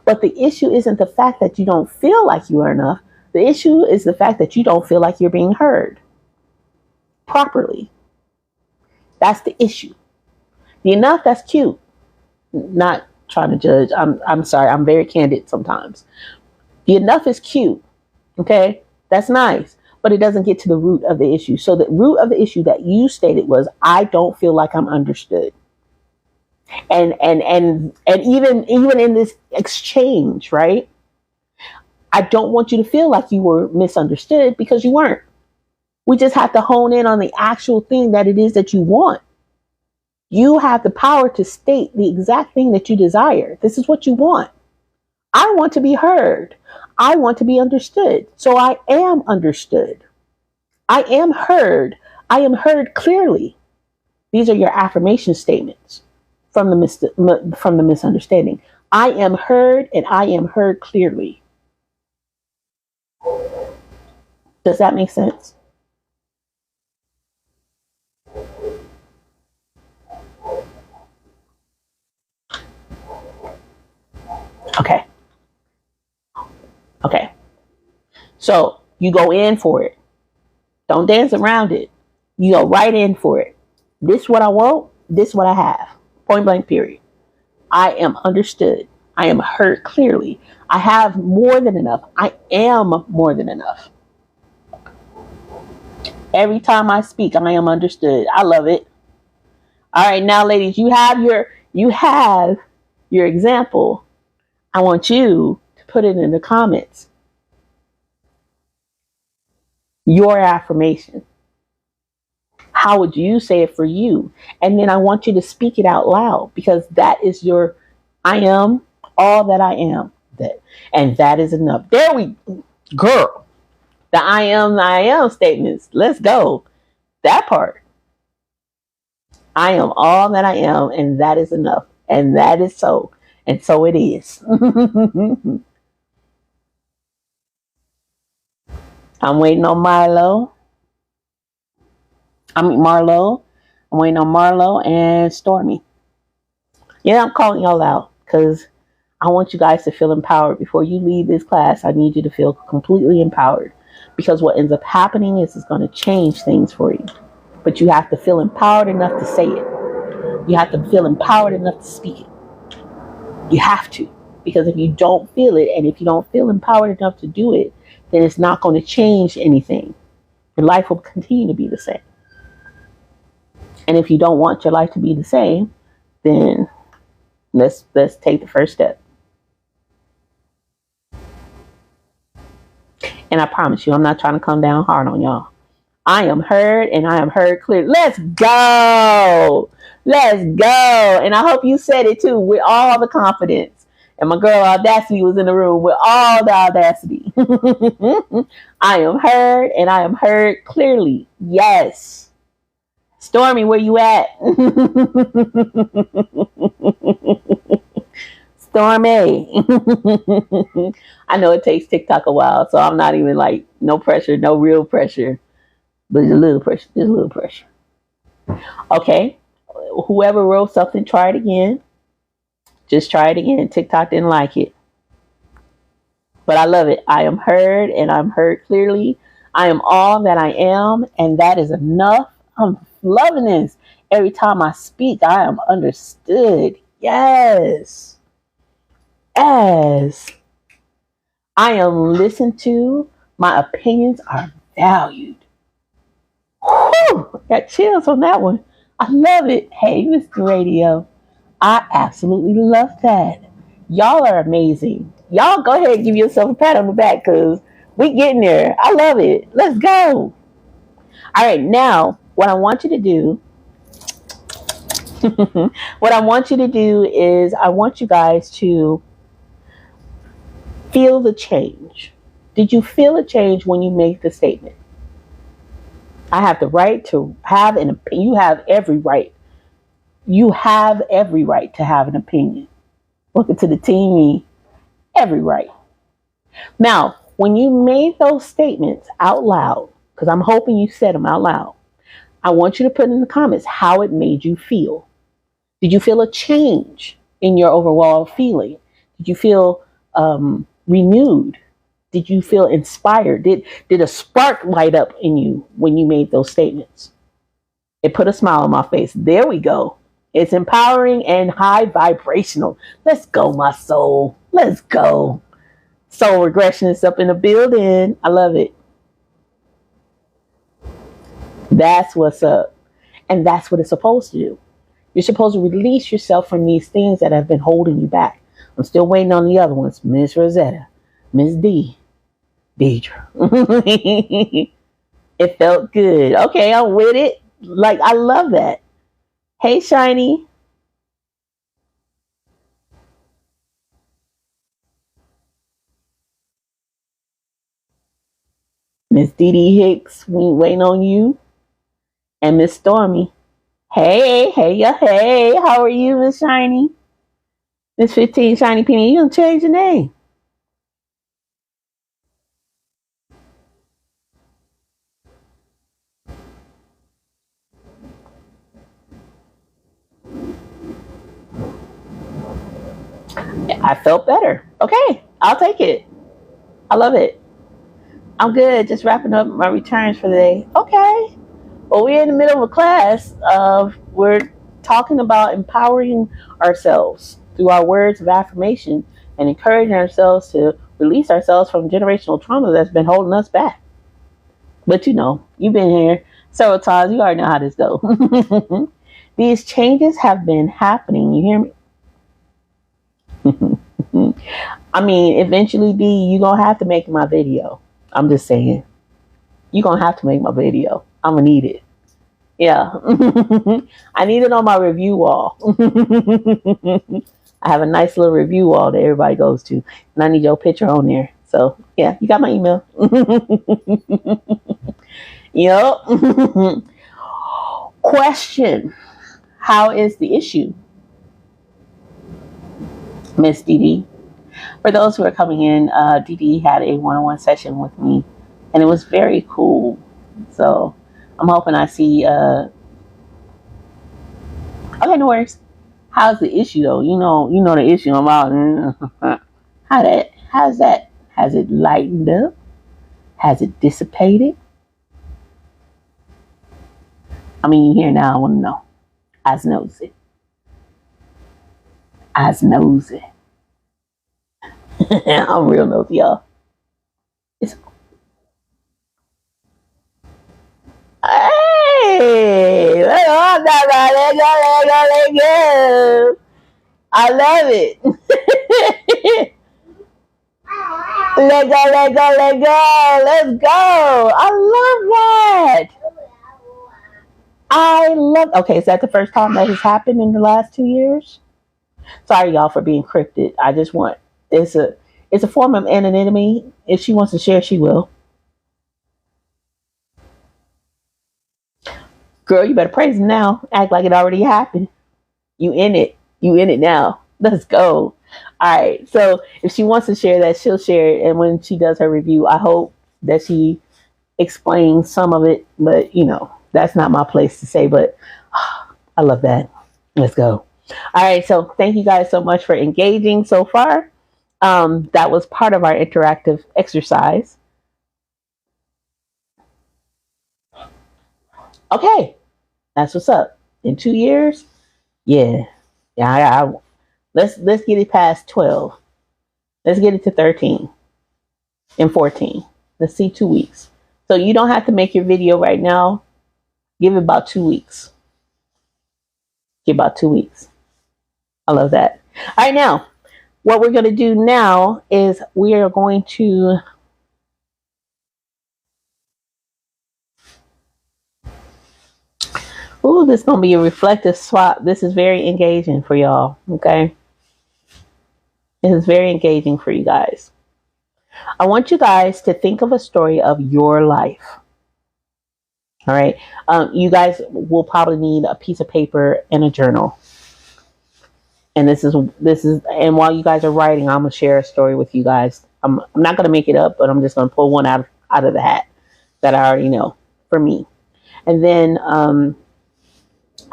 But the issue isn't the fact that you don't feel like you are enough. The issue is the fact that you don't feel like you're being heard properly. That's the issue. The enough, that's cute. Not trying to judge. I'm sorry. I'm very candid sometimes. The enough is cute. Okay, that's nice, but it doesn't get to the root of the issue. So the root of the issue that you stated was, I don't feel like I'm understood. And even in this exchange, right? I don't want you to feel like you were misunderstood, because you weren't. We just have to hone in on the actual thing that it is that you want. You have the power to state the exact thing that you desire. This is what you want. I want to be heard. I want to be understood. So I am understood. I am heard. I am heard clearly. These are your affirmation statements from the misunderstanding. I am heard, and I am heard clearly. Does that make sense? Okay. So you go in for it. Don't dance around it. You go right in for it. This is what I want. This is what I have. Point blank, period. I am understood. I am heard clearly. I have more than enough. I am more than enough. Every time I speak, I am understood. I love it. All right, now, ladies, you have your example. I want you to put it in the comments. Your affirmation. How would you say it for you? And then I want you to speak it out loud, because that is your I am all that I am. And that is enough. There we girl. The I am statements. Let's go. That part. I am all that I am, and that is enough. And that is so. And so it is. I'm waiting on Marlo. I'm waiting on Marlo and Stormy. Yeah, I'm calling y'all out because I want you guys to feel empowered. Before you leave this class, I need you to feel completely empowered, because what ends up happening is it's going to change things for you. But you have to feel empowered enough to say it. You have to feel empowered enough to speak it. You have to. Because if you don't feel it, and if you don't feel empowered enough to do it, then it's not going to change anything. Your life will continue to be the same. And if you don't want your life to be the same, then let's take the first step. And I promise you, I'm not trying to come down hard on y'all. I am heard, and I am heard clearly. Let's go. Let's go. And I hope you said it too with all the confidence. And my girl Audacity was in the room with all the audacity. I am heard, and I am heard clearly. Yes. Stormy, where you at? Stormy. I know it takes TikTok a while, so I'm not even like, no pressure, no real pressure. But just a little pressure, just a little pressure. Okay. Whoever wrote something, try it again. Just try it again. TikTok didn't like it. But I love it. I am heard, and I'm heard clearly. I am all that I am, and that is enough. I'm loving this. Every time I speak, I am understood. Yes. As I am listened to, my opinions are valued. Whew, got chills on that one. I love it. Hey, Mr. Radio. I absolutely love that. Y'all are amazing. Y'all go ahead and give yourself a pat on the back because we getting there. I love it. Let's go. All right, now what I want you to do what I want you to do is I want you guys to feel the change. Did you feel a change when you made the statement? I have the right to have an opinion. You have every right. You have every right to have an opinion. Welcome to the team. Every right. Now, when you made those statements out loud, because I'm hoping you said them out loud, I want you to put in the comments how it made you feel. Did you feel a change in your overall feeling? Did you feel renewed? Did you feel inspired? Did a spark light up in you when you made those statements? It put a smile on my face. There we go. It's empowering and high vibrational. Let's go, my soul. Let's go. Soul regression is up in the building. I love it. That's what's up. And that's what it's supposed to do. You're supposed to release yourself from these things that have been holding you back. I'm still waiting on the other ones. Miss Rosetta, Miss D, Deidre. It felt good. Okay, I'm with it. Like, I love that. Hey, Shiny. Miss Dee Dee Hicks, we waiting on you. And Miss Stormy. Hey, hey, how are you, Miss Shiny? Miss 15 Shiny Penny, you gonna change your name. I felt better. Okay, I'll take it. I love it. I'm good. Just wrapping up my returns for the day. Okay. Well, we're in the middle of a class. We're talking about empowering ourselves through our words of affirmation and encouraging ourselves to release ourselves from generational trauma that's been holding us back. But you know, you've been here several times. You already know how this goes. These changes have been happening. You hear me? I mean, eventually, D, you're going to have to make my video. I'm just saying. You're going to have to make my video. I'm going to need it. Yeah. I need it on my review wall. I have a nice little review wall that everybody goes to. And I need your picture on there. So, yeah, you got my email. Yep. Question. How is the issue? Miss Dee Dee. For those who are coming in, Dee Dee had a one-on-one session with me, and it was very cool. So I'm hoping I see. Okay, no worries. How's the issue though? You know the issue about. How's that? Has it lightened up? Has it dissipated? I mean, you here now. I want to know. Eyes knows it. Eyes knows it. I'm real nosy, y'all. It's, hey, let go, let go, let go, let go. I love it. Let go, let go, let go. Let's go. I love that. I love. Okay, is that the first time that has happened in the last 2 years? Sorry, y'all, for being cryptic. I just want it's a form of anonymity. If she wants to share, she will. Girl, you better praise him now. Act like it already happened. You in it. You in it now. Let's go. All right. So if she wants to share that, she'll share it. And when she does her review, I hope that she explains some of it. But that's not my place to say. But I love that. Let's go. All right. So thank you guys so much for engaging so far. That was part of our interactive exercise. Okay. That's what's up. In 2 years, yeah. Let's get it past 12. Let's get it to 13 and 14. Let's see 2 weeks. So you don't have to make your video right now. Give it about 2 weeks. Give about 2 weeks. I love that. All right, now what we're going to do now is we are going to this is going to be a reflective swap. This is very engaging for y'all. Okay. This is very engaging for you guys. I want you guys to think of a story of your life. All right. You guys will probably need a piece of paper and a journal. And this is, and while you guys are writing, I'm going to share a story with you guys. I'm not going to make it up, but I'm just going to pull one out of the hat that I already know for me. And then,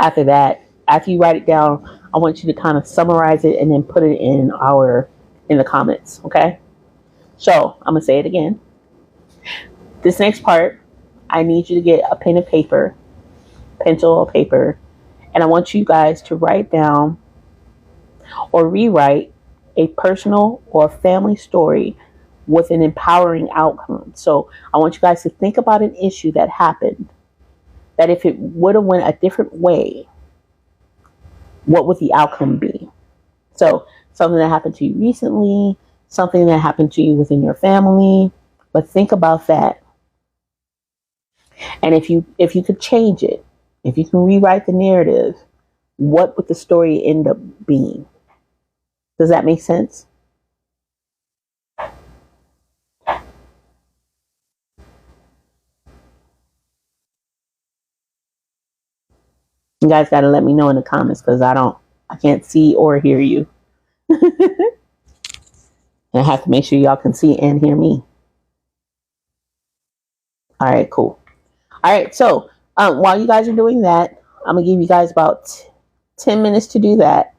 after that, after you write it down, I want you to kind of summarize it and then put it in the comments. Okay. So I'm going to say it again. This next part, I need you to get a pen and paper, pencil or paper, and I want you guys to write down or rewrite a personal or family story with an empowering outcome. So I want you guys to think about an issue that happened, that if it would have went a different way, what would the outcome be? So something that happened to you recently, something that happened to you within your family, but think about that. And if you could change it, if you can rewrite the narrative, what would the story end up being? Does that make sense? You guys got to let me know in the comments because I can't see or hear you. And I have to make sure y'all can see and hear me. All right, cool. All right, so while you guys are doing that, I'm going to give you guys about 10 minutes to do that.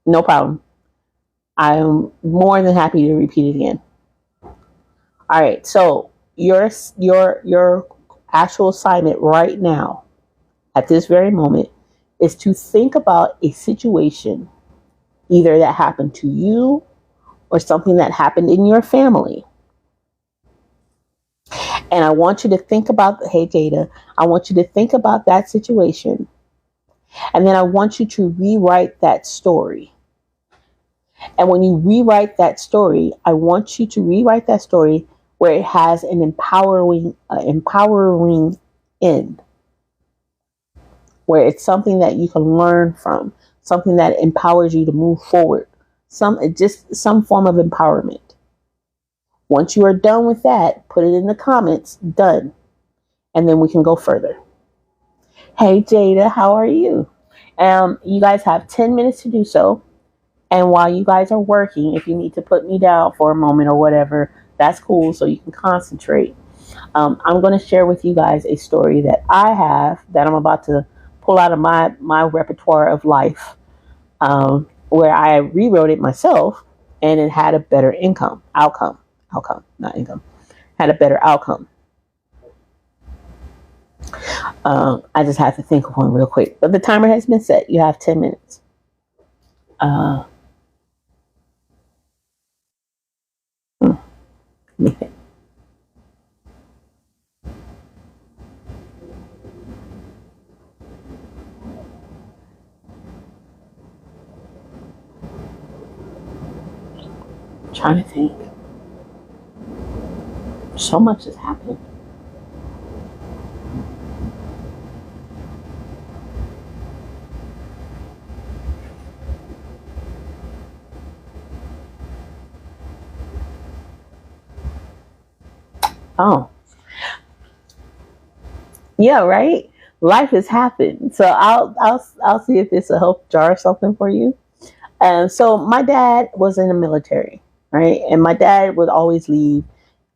No problem. I'm more than happy to repeat it again. All right, so your actual assignment right now, at this very moment, is to think about a situation either that happened to you or something that happened in your family. And I want you to think about, hey Jada, I want you to think about that situation. And then I want you to rewrite that story. And when you rewrite that story, I want you to rewrite that story where it has an empowering end. Where it's something that you can learn from, something that empowers you to move forward, some form of empowerment. Once you are done with that, put it in the comments, done. And then we can go further. Hey Jada, how are you? You guys have 10 minutes to do so. And while you guys are working, if you need to put me down for a moment or whatever, that's cool so you can concentrate. I'm going to share with you guys a story that I have that I'm about to pull out of my repertoire of life, where I rewrote it myself and it had a better outcome, not income, had a better outcome. I just have to think of one real quick, but the timer has been set. You have 10 minutes. trying to think. So much has happened. Oh, yeah, right. Life has happened. So I'll see if this will help jar something for you. So my dad was in the military, right? And my dad would always leave,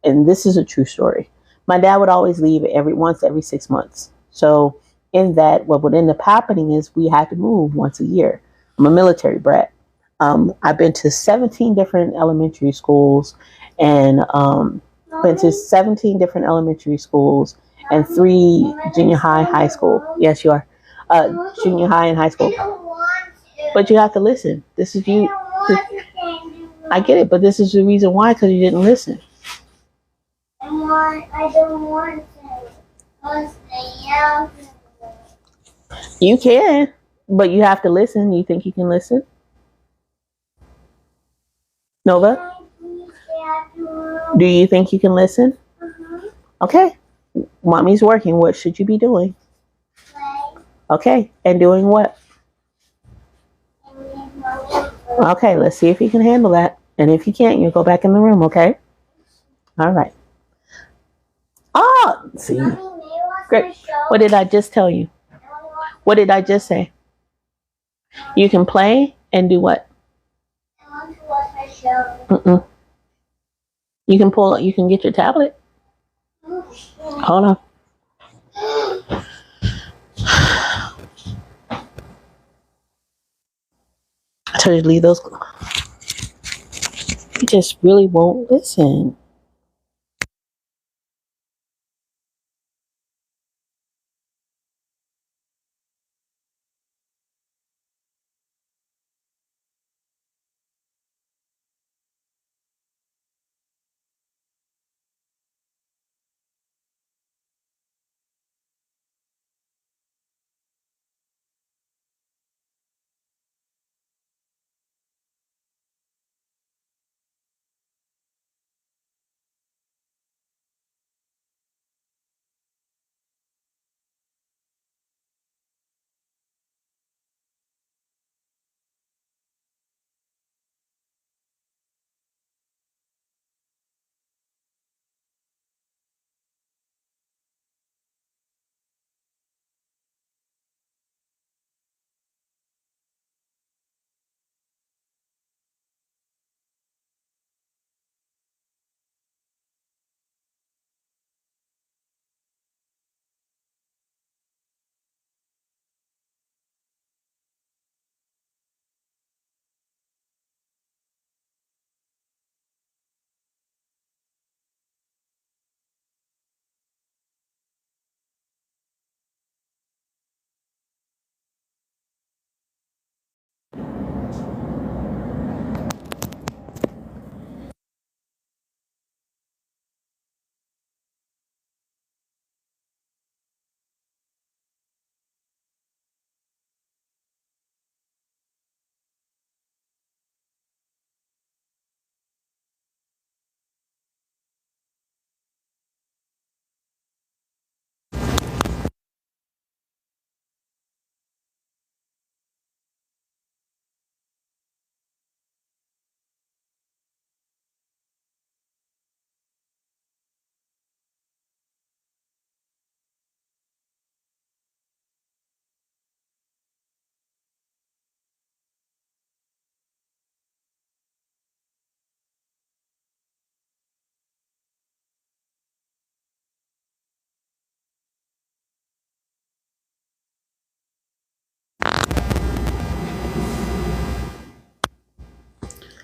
and this is a true story. My dad would always leave every 6 months. So in that, what would end up happening is we had to move once a year. I'm a military brat. I've been to 17 different elementary schools, and been to 17 different elementary schools and 3 junior high, high school. Yes, you are. Junior high and high school. But you have to listen. This is you. I get it, but this is the reason why, because you didn't listen. I don't want to. You can, but you have to listen. You think you can listen? Nova? Do you think you can listen? Okay. Mommy's working. What should you be doing? Okay. And doing what? Okay, let's see if you can handle that. And if you can't, you go back in the room, okay? All right. Oh, see. Great. What did I just tell you? What did I just say? You can play and do what? I want to watch my show. You can get your tablet. Hold on. I told you to leave those. You just really won't listen.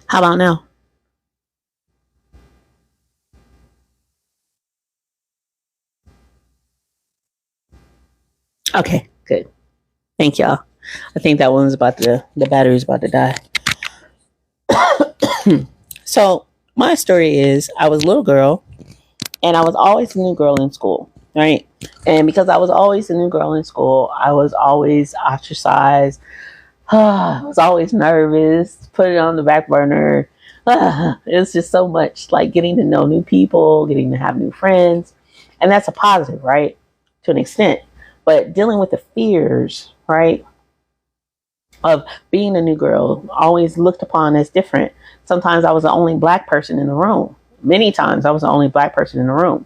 How about now? Okay, good. Thank y'all. I think that one's the battery's about to die. So my story is I was a little girl and I was always a new girl in school, right? And because I was always a new girl in school, I was always ostracized. I was always nervous, put it on the back burner. It's just so much, like getting to know new people, getting to have new friends. And that's a positive, right? To an extent. But dealing with the fears, right, of being a new girl, always looked upon as different. Sometimes I was the only black person in the room. Many times I was the only black person in the room.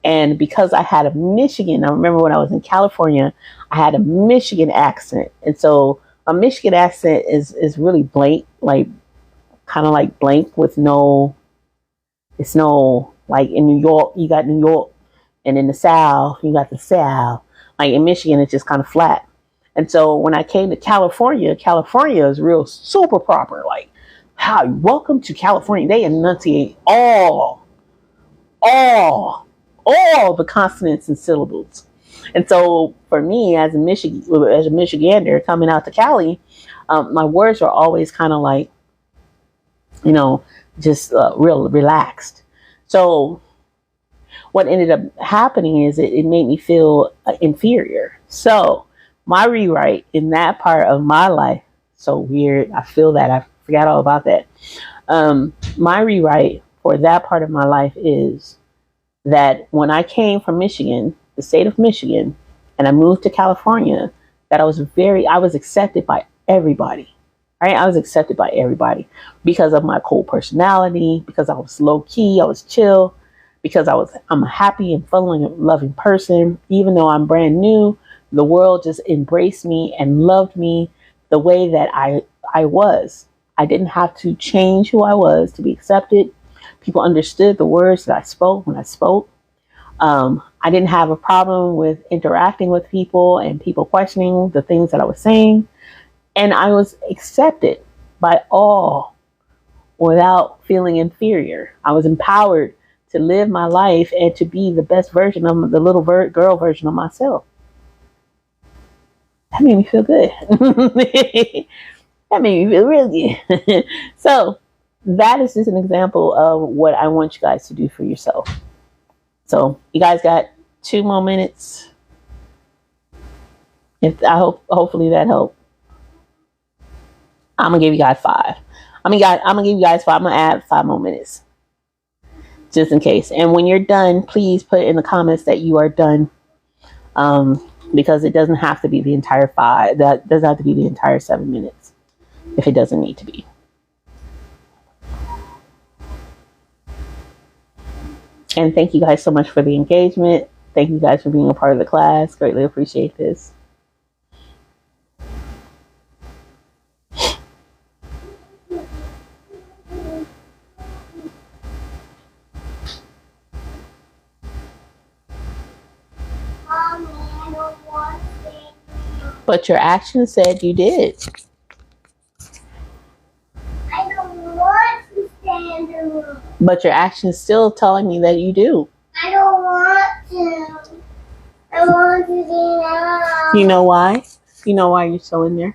And because I had a Michigan, I remember when I was in California, I had a Michigan accent. And so a Michigan accent is really blank, like kind of like blank with no, it's no, like in New York, you got New York, and in the South, you got the South. Like in Michigan, it's just kind of flat. And so when I came to California, California is real super proper. Like, hi, welcome to California. They enunciate all, all the consonants and syllables. And so for me as a Michigander coming out to Cali, my words are always kind of like, you know, just real relaxed. So what ended up happening is it made me feel inferior. So my rewrite in that part of my life, so weird. I feel that. I forgot all about that. My rewrite for that part of my life is that when I came from Michigan, the state of Michigan, and I moved to California, that I was accepted by everybody. Right? I was accepted by everybody because of my cool personality, because I was low key, I was chill, because I'm a happy and fun and loving person. Even though I'm brand new, the world just embraced me and loved me the way that I was. I didn't have to change who I was to be accepted. People understood the words that I spoke when I spoke. I didn't have a problem with interacting with people and people questioning the things that I was saying. And I was accepted by all without feeling inferior. I was empowered to live my life and to be the best version of the little girl version of myself. That made me feel good. That made me feel really good. So that is just an example of what I want you guys to do for yourself. So you guys got 2 more minutes. Hopefully that helped. I'm gonna give you guys 5. I'm gonna give you guys 5. I'm gonna add 5 more minutes, just in case. And when you're done, please put in the comments that you are done, because it doesn't have to be the entire 5. That doesn't have to be the entire 7 minutes if it doesn't need to be. And thank you guys so much for the engagement. Thank you guys for being a part of the class. Greatly appreciate this. But your action said you did. I don't want to stay in the room. But your action is still telling me that you do. I don't want to. I want to stay now. You know why? You know why you're still in there?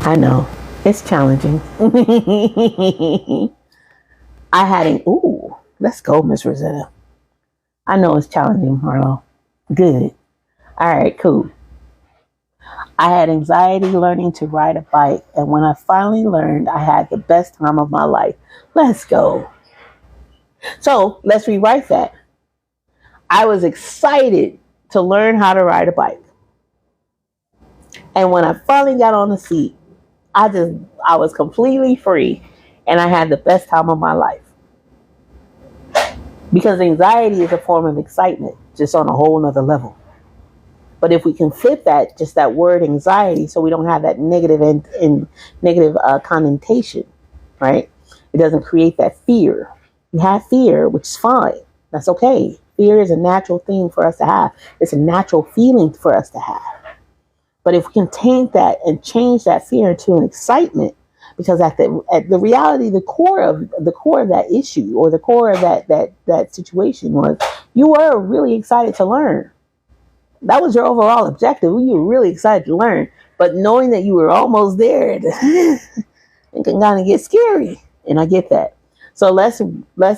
I know. It's challenging. Let's go, Miss Rosetta. I know it's challenging, Marlo. Good. All right, cool. I had anxiety learning to ride a bike, and when I finally learned, I had the best time of my life. Let's go. So let's rewrite that. I was excited to learn how to ride a bike. And when I finally got on the seat, I was completely free, and I had the best time of my life. Because anxiety is a form of excitement, just on a whole nother level. But if we can flip that, just that word anxiety, so we don't have that negative and negative connotation, right? It doesn't create that fear. You have fear, which is fine. That's okay. Fear is a natural thing for us to have. It's a natural feeling for us to have. But if we can take that and change that fear into an excitement, because at the reality, the core of that issue, or the core of that situation, was you were really excited to learn. That was your overall objective. You were really excited to learn, but knowing that you were almost there, it can kind of get scary, and I get that. So let's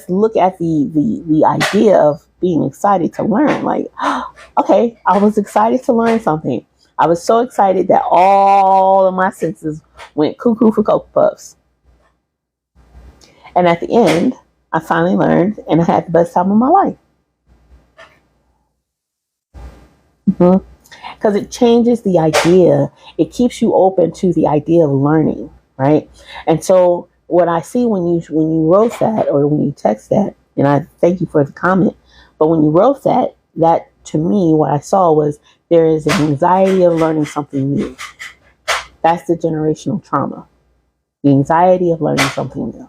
look at the idea of being excited to learn. Like, okay, I was excited to learn something. I was so excited that all of my senses went cuckoo for Cocoa Puffs. And at the end, I finally learned, and I had the best time of my life. Because it changes the idea. It keeps you open to the idea of learning, right? And so what I see when you wrote that, or when you text that, and I thank you for the comment, but when you wrote that to me, what I saw was there is an anxiety of learning something new. That's the generational trauma. The anxiety of learning something new.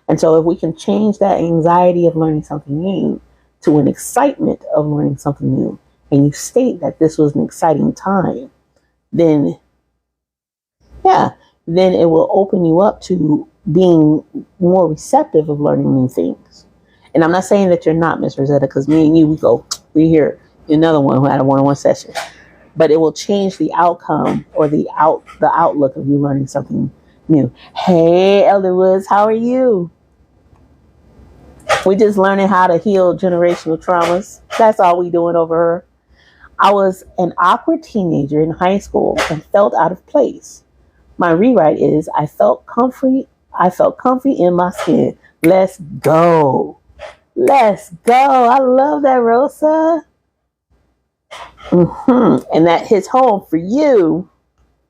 And so if we can change that anxiety of learning something new to an excitement of learning something new, and you state that this was an exciting time, then it will open you up to being more receptive of learning new things. And I'm not saying that you're not, Miss Rosetta, because me and you, we hear another one who had a one-on-one session. But it will change the outcome, or the outlook of you learning something new. Hey, Elder Woods, how are you? We just learning how to heal generational traumas. That's all we doing over here. I was an awkward teenager in high school and felt out of place. My rewrite is, I felt comfy in my skin. Let's go. Let's go. I love that, Rosa. And that hits home for you,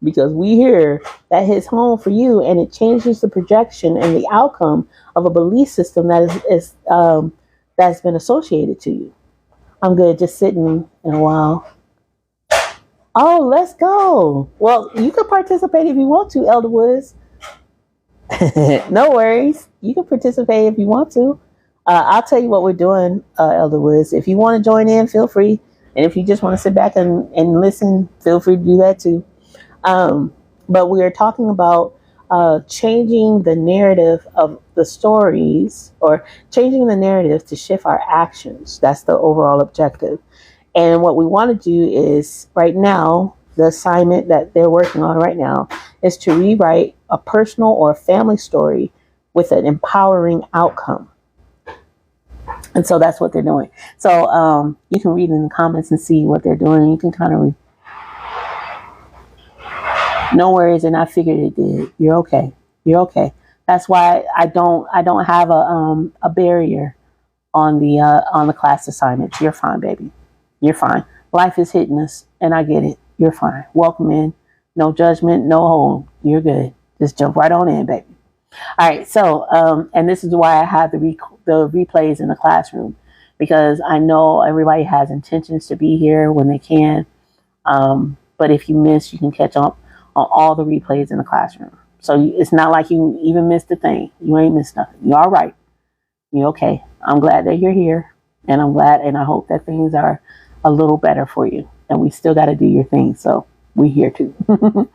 because we hear that hits home for you, and it changes the projection and the outcome of a belief system that's been associated to you. I'm good, just sitting in a while. Oh, let's go. Well, you can participate if you want to, Elder Woods. No worries. You can participate if you want to. I'll tell you what we're doing, Elder Woods. If you want to join in, feel free. And if you just want to sit back and listen, feel free to do that too. But we are talking about changing the narrative of the stories, or changing the narrative to shift our actions. That's the overall objective. And what we want to do is, right now, the assignment that they're working on right now is to rewrite a personal or a family story with an empowering outcome. And so that's what they're doing. So you can read in the comments and see what they're doing. You can kind of no worries, and I figured it did. You're okay. You're okay. That's why I don't have a barrier on the class assignments. You're fine, baby. You're fine. Life is hitting us, and I get it. You're fine. Welcome in. No judgment, no hold. You're good. Just jump right on in, baby. All right. So, and this is why I have the replays in the classroom, because I know everybody has intentions to be here when they can. But if you miss, you can catch up on all the replays in the classroom. So it's not like you even missed a thing. You ain't missed nothing. You're all right. You're okay. I'm glad that you're here, and I'm glad, and I hope that things are a little better for you. And we still got to do your thing. So we're here too. All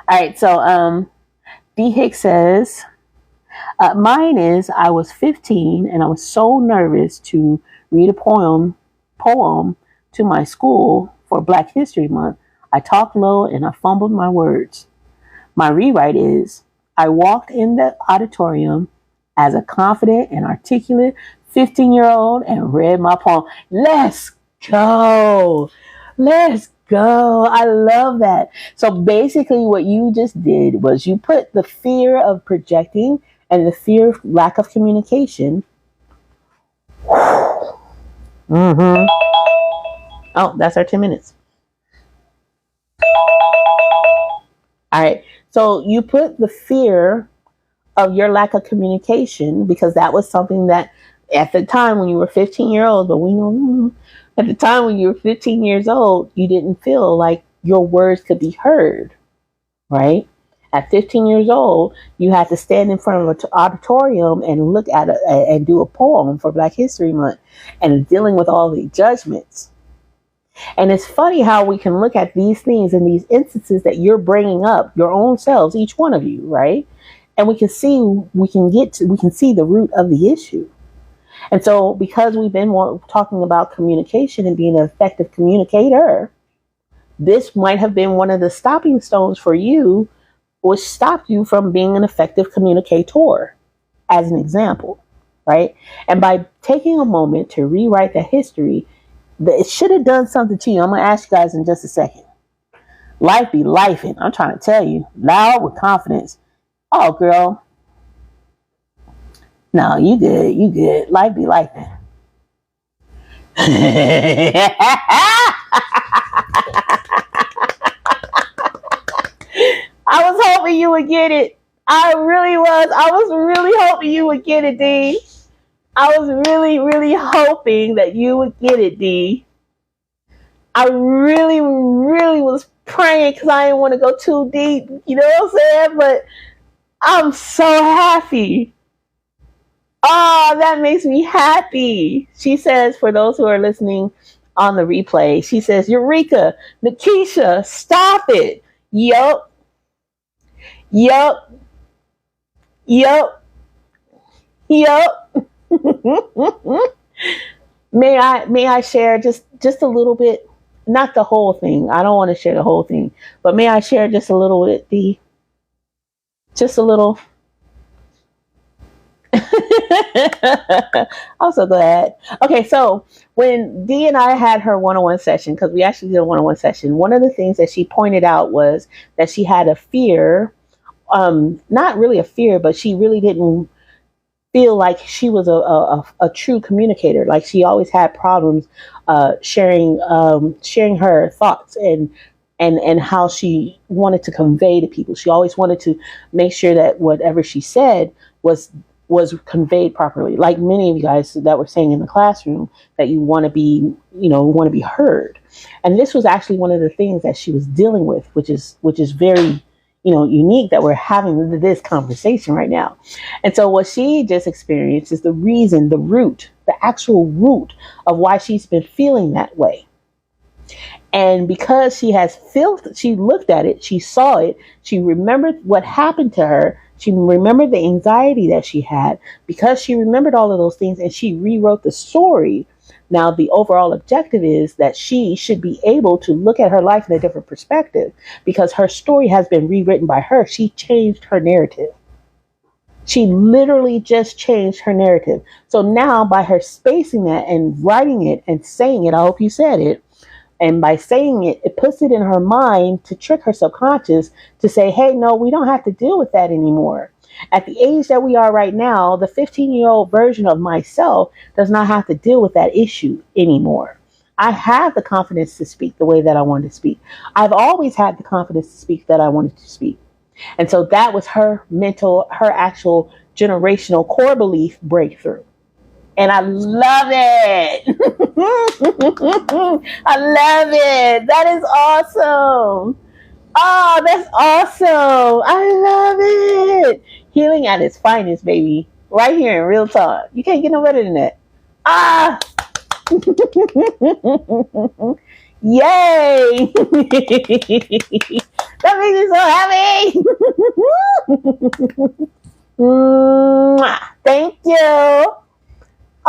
right. So D. Hicks says, mine is, I was 15 and I was so nervous to read a poem to my school for Black History Month. I talked low and I fumbled my words. My rewrite is, I walked in the auditorium as a confident and articulate 15-year-old and read my poem. Let's go. Let's go. I love that. So basically what you just did was you put the fear of projecting and the fear of lack of communication. Oh, that's our 10 minutes. All right. So you put the fear of your lack of communication, because that was something that At the time when you were 15-year old, but we know at the time when you were 15 years old, you didn't feel like your words could be heard, right? At 15 years old, you had to stand in front of an auditorium and look at it and do a poem for Black History Month and dealing with all the judgments. And it's funny how we can look at these things and these instances that you're bringing up, your own selves, each one of you, right? And we can see the root of the issue. And so because we've been talking about communication and being an effective communicator, this might have been one of the stopping stones for you, which stopped you from being an effective communicator, as an example, right? And by taking a moment to rewrite the history, it should have done something to you. I'm going to ask you guys in just a second. Life be lifing. I'm trying to tell you, loud with confidence. Oh, girl. No, you good. You good. Life be lifing. I was hoping you would get it. I really was. I was really hoping you would get it, D. I was really, really hoping that you would get it, D. I really, really was praying because I didn't want to go too deep. You know what I'm saying? But I'm so happy. Oh, that makes me happy. She says, for those who are listening on the replay, she says, Eureka, NaKeesha, stop it. Yup. Yup. Yup. Yup. May I share just a little bit? Not the whole thing. I don't want to share the whole thing. But may I share just a little bit, just a little? I'm so glad. Okay, so when Dee and I had her one-on-one session, because we actually did a one-on-one session, one of the things that she pointed out was that she had a fear, not really a fear, but she really didn't feel like she was a true communicator. Like she always had problems sharing her thoughts and how she wanted to convey to people. She always wanted to make sure that whatever she said was conveyed properly. Like many of you guys that were saying in the classroom, that you want to be heard. And this was actually one of the things that she was dealing with, which is very, unique that we're having this conversation right now. And so what she just experienced is the reason, the actual root of why she's been feeling that way. And because she looked at it, she saw it, she remembered what happened to her, she remembered the anxiety that she had, because she remembered all of those things and she rewrote the story. Now, the overall objective is that she should be able to look at her life in a different perspective, because her story has been rewritten by her. She changed her narrative. She literally just changed her narrative. So now by her spacing that and writing it and saying it, I hope you said it, and by saying it, it puts it in her mind to trick her subconscious to say, hey, no, we don't have to deal with that anymore. At the age that we are right now, the 15-year-old version of myself does not have to deal with that issue anymore. I have the confidence to speak the way that I wanted to speak. I've always had the confidence to speak that I wanted to speak. And so that was her actual generational core belief breakthrough. And I love it. I love it. That is awesome. Oh, that's awesome. I love it. Healing at its finest, baby. Right here in real time. You can't get no better than that. Ah. Yay. That makes me so happy. Thank you.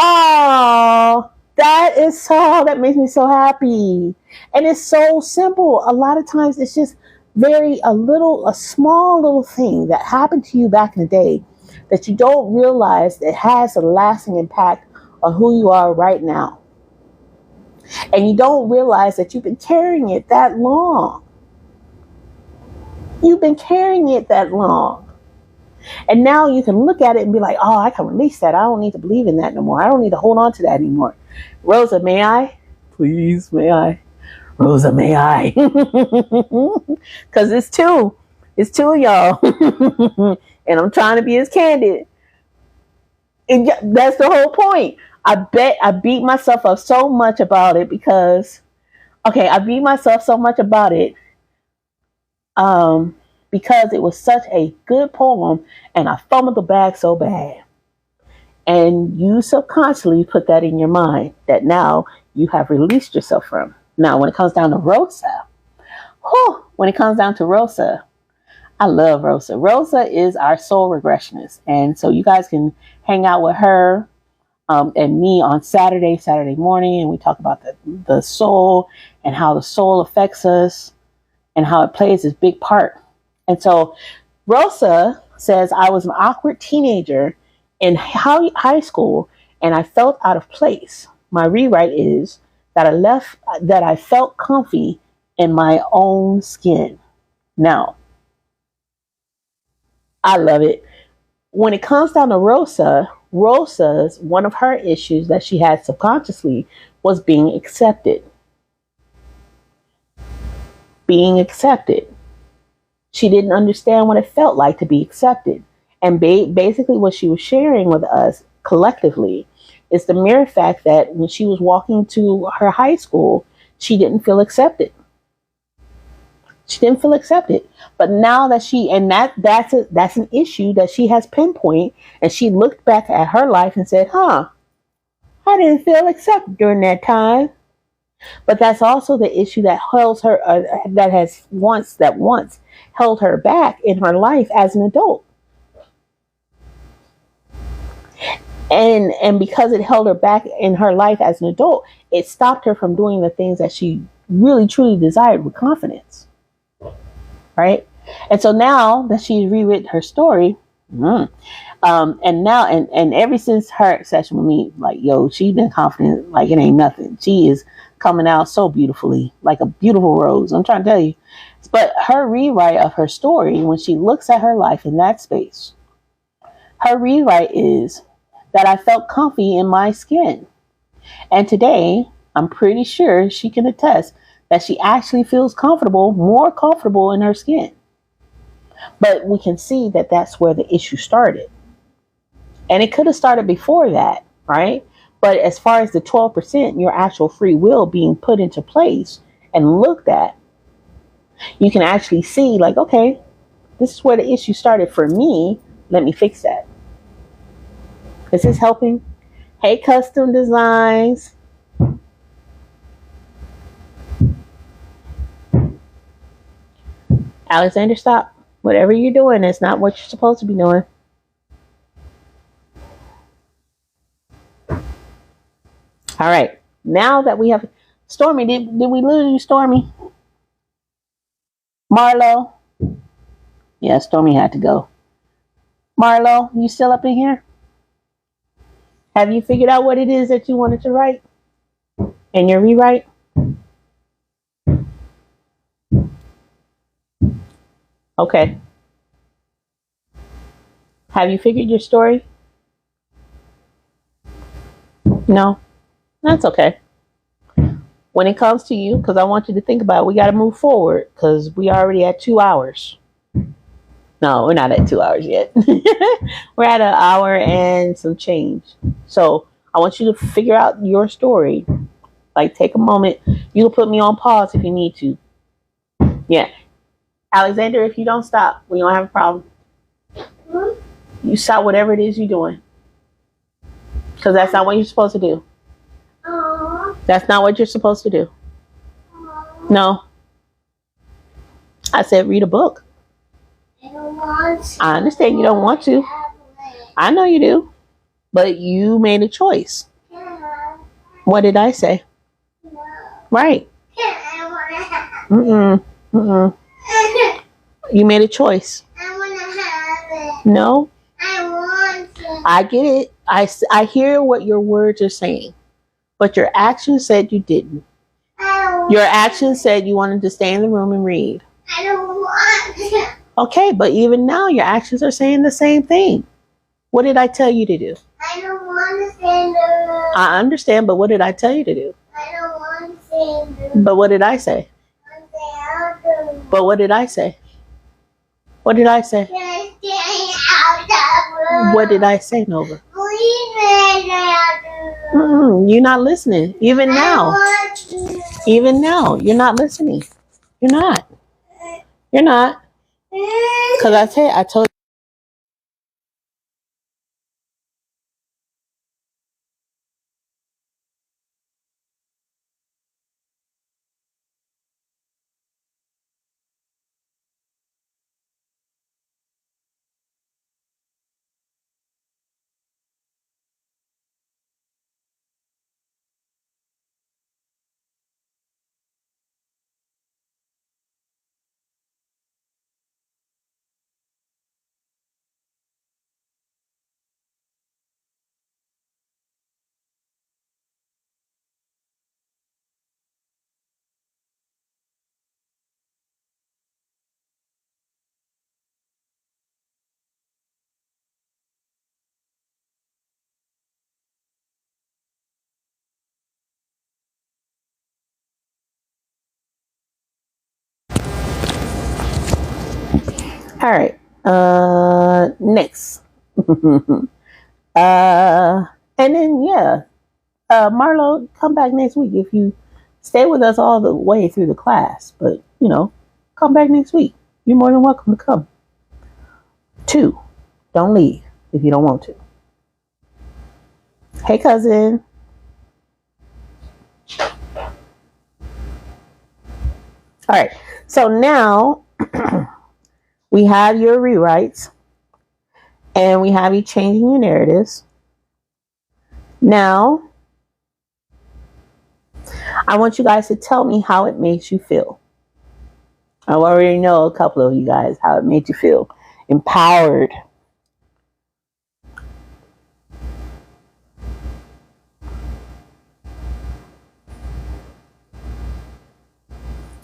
Oh, that makes me so happy. And it's so simple. A lot of times it's just a small little thing that happened to you back in the day that you don't realize that has a lasting impact on who you are right now. And you don't realize that you've been carrying it that long. You've been carrying it that long. And now you can look at it and be like, oh, I can release that. I don't need to believe in that no more. I don't need to hold on to that anymore. Rosa, may I? Please, may I? Rosa, may I? Because it's two, y'all. And I'm trying to be as candid That's the whole point. I bet I beat myself up so much about it because, okay, I beat myself so much about it because it was such a good poem and I fumbled the bag so bad. And you subconsciously put that in your mind that now you have released yourself from. Now, when it comes down to Rosa, I love Rosa. Rosa is our soul regressionist. And so you guys can hang out with her and me on Saturday morning. And we talk about the soul and how the soul affects us and how it plays this big part. And so Rosa says, I was an awkward teenager in high school and I felt out of place. My rewrite is that I felt comfy in my own skin. Now, I love it. When it comes down to Rosa's one of her issues that she had subconsciously was being accepted. Being accepted. She didn't understand what it felt like to be accepted. And basically what she was sharing with us collectively is the mere fact that when she was walking to her high school, she didn't feel accepted. She didn't feel accepted. But now that that's an issue that she has pinpointed, and she looked back at her life and said, I didn't feel accepted during that time. But that's also the issue that holds her, that once held her back in her life as an adult. And because it held her back in her life as an adult, it stopped her from doing the things that she really truly desired with confidence. Right? And so now that she's rewritten her story, and ever since her session with me, like, yo, she's been confident like it ain't nothing. She is coming out so beautifully, like a beautiful rose. I'm trying to tell you. But her rewrite of her story, when she looks at her life in that space, her rewrite is that I felt comfy in my skin. And today, I'm pretty sure she can attest that she actually feels more comfortable in her skin. But we can see that that's where the issue started. And it could have started before that, right? But as far as the 12%, your actual free will being put into place and looked at, you can actually see like, okay, this is where the issue started for me. Let me fix that. Is this helping? Hey, Custom Designs. Alexander, stop. Whatever you're doing, it's not what you're supposed to be doing. All right. Now that we have Stormy, did we lose you, Stormy? Marlo? Yeah, Stormy had to go. Marlo, you still up in here? Have you figured out what it is that you wanted to write in your rewrite? Okay. Have you figured your story? No? That's okay. When it comes to you, because I want you to think about it, we got to move forward because we already at 2 hours. No, we're not at 2 hours yet. We're at 1 hour and some change. So I want you to figure out your story. Like, take a moment. You can put me on pause if you need to. Yeah. Alexander, if you don't stop, we don't have a problem. You stop whatever it is you're doing. Because that's not what you're supposed to do. That's not what you're supposed to do. No. I said read a book. I don't want to. I understand you don't want to. I know you do. But you made a choice. What did I say? No. Right. I want to have You made a choice. I want to have it. No. I want to. I get it. I hear what your words are saying. But your actions said you didn't. Your actions said you wanted to stay in the room and read. I don't want to. Okay, but even now your actions are saying the same thing. What did I tell you to do? I don't want to stay in the room. I understand, but what did I tell you to do? I don't want to stay in the room. But what did I say? I want to stay out the room. But what did I say? What did I say? Can I stay out the room? What did I say, Nova? Will You're not listening. Even now, you're not listening. You're not. You're not. Because I told you. All right. Next. And then yeah, Marlo, come back next week if you stay with us all the way through the class. But come back next week. You're more than welcome to come. 2, don't leave if you don't want to. Hey, cousin. All right. So now we have your rewrites and we have you changing your narratives. Now, I want you guys to tell me how it makes you feel. I already know a couple of you guys how it made you feel. Empowered.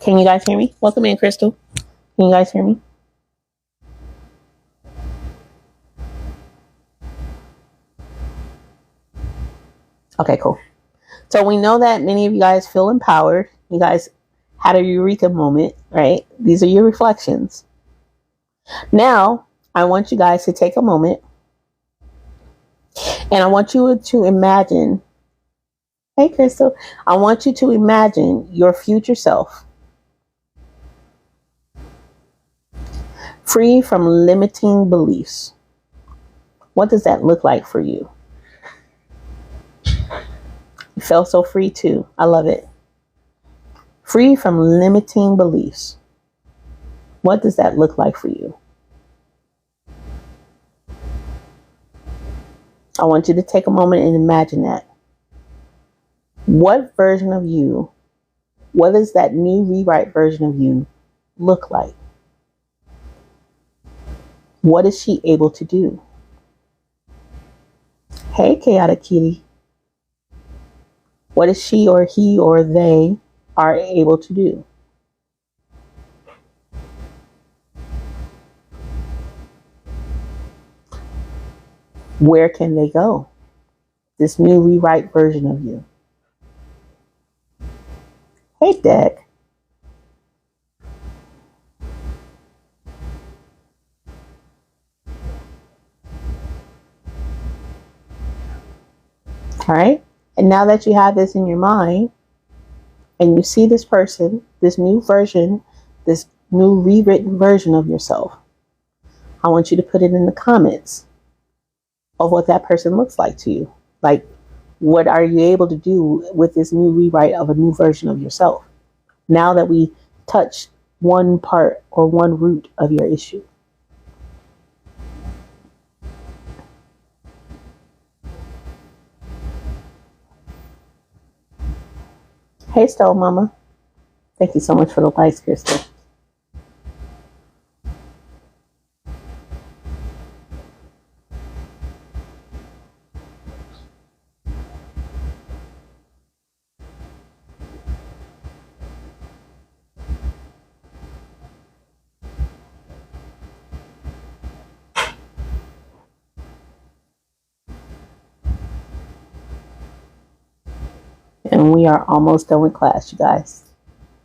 Can you guys hear me? Welcome in, Crystal. Can you guys hear me? Okay, cool. So we know that many of you guys feel empowered. You guys had a eureka moment, right? These are your reflections. Now, I want you guys to take a moment and I want you to imagine, hey, Crystal, I want you to imagine your future self free from limiting beliefs. What does that look like for you? You felt so free too. I love it. Free from limiting beliefs. What does that look like for you? I want you to take a moment and imagine that. What version of you, what does that new rewrite version of you look like? What is she able to do? Hey, Chaotic Kitty. What is she or he or they are able to do? Where can they go? This new rewrite version of you. Hey, Deck. All right. And now that you have this in your mind and you see this person, this new version, this new rewritten version of yourself, I want you to put it in the comments of what that person looks like to you. Like, what are you able to do with this new rewrite of a new version of yourself? Now that we touch one part or one root of your issue. Hey, Stone Mama. Thank you so much for the likes, Crystal. And we are almost done with class, you guys.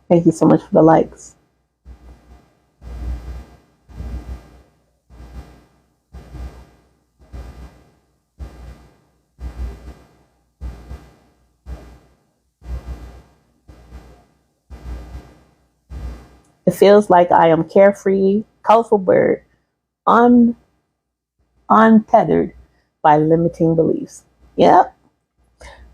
Thank you so much for the likes. It feels like I am carefree, colorful bird, untethered by limiting beliefs. Yep.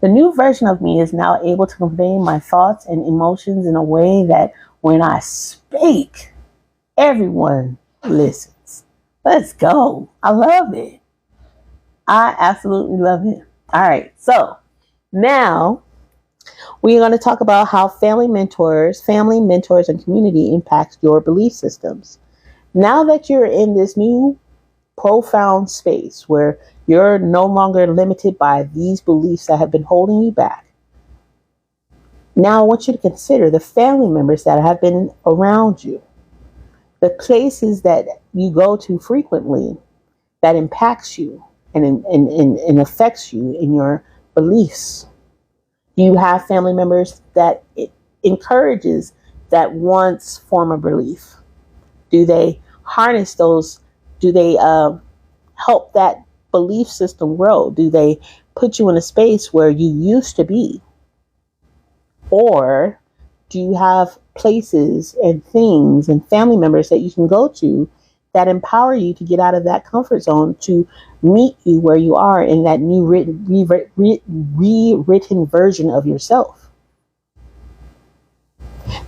The new version of me is now able to convey my thoughts and emotions in a way that when I speak, everyone listens. Let's go. I love it. I absolutely love it. All right. So now we're going to talk about how family mentors, and community impacts your belief systems. Now that you're in this new profound space where you're no longer limited by these beliefs that have been holding you back, now I want you to consider the family members that have been around you, the places that you go to frequently that impacts you and affects you in your beliefs. Do you have family members that it encourages that once form of belief? Do they harness those? Do they help that belief system grow? Do they put you in a space where you used to be? Or do you have places and things and family members that you can go to that empower you to get out of that comfort zone to meet you where you are in that new rewritten version of yourself?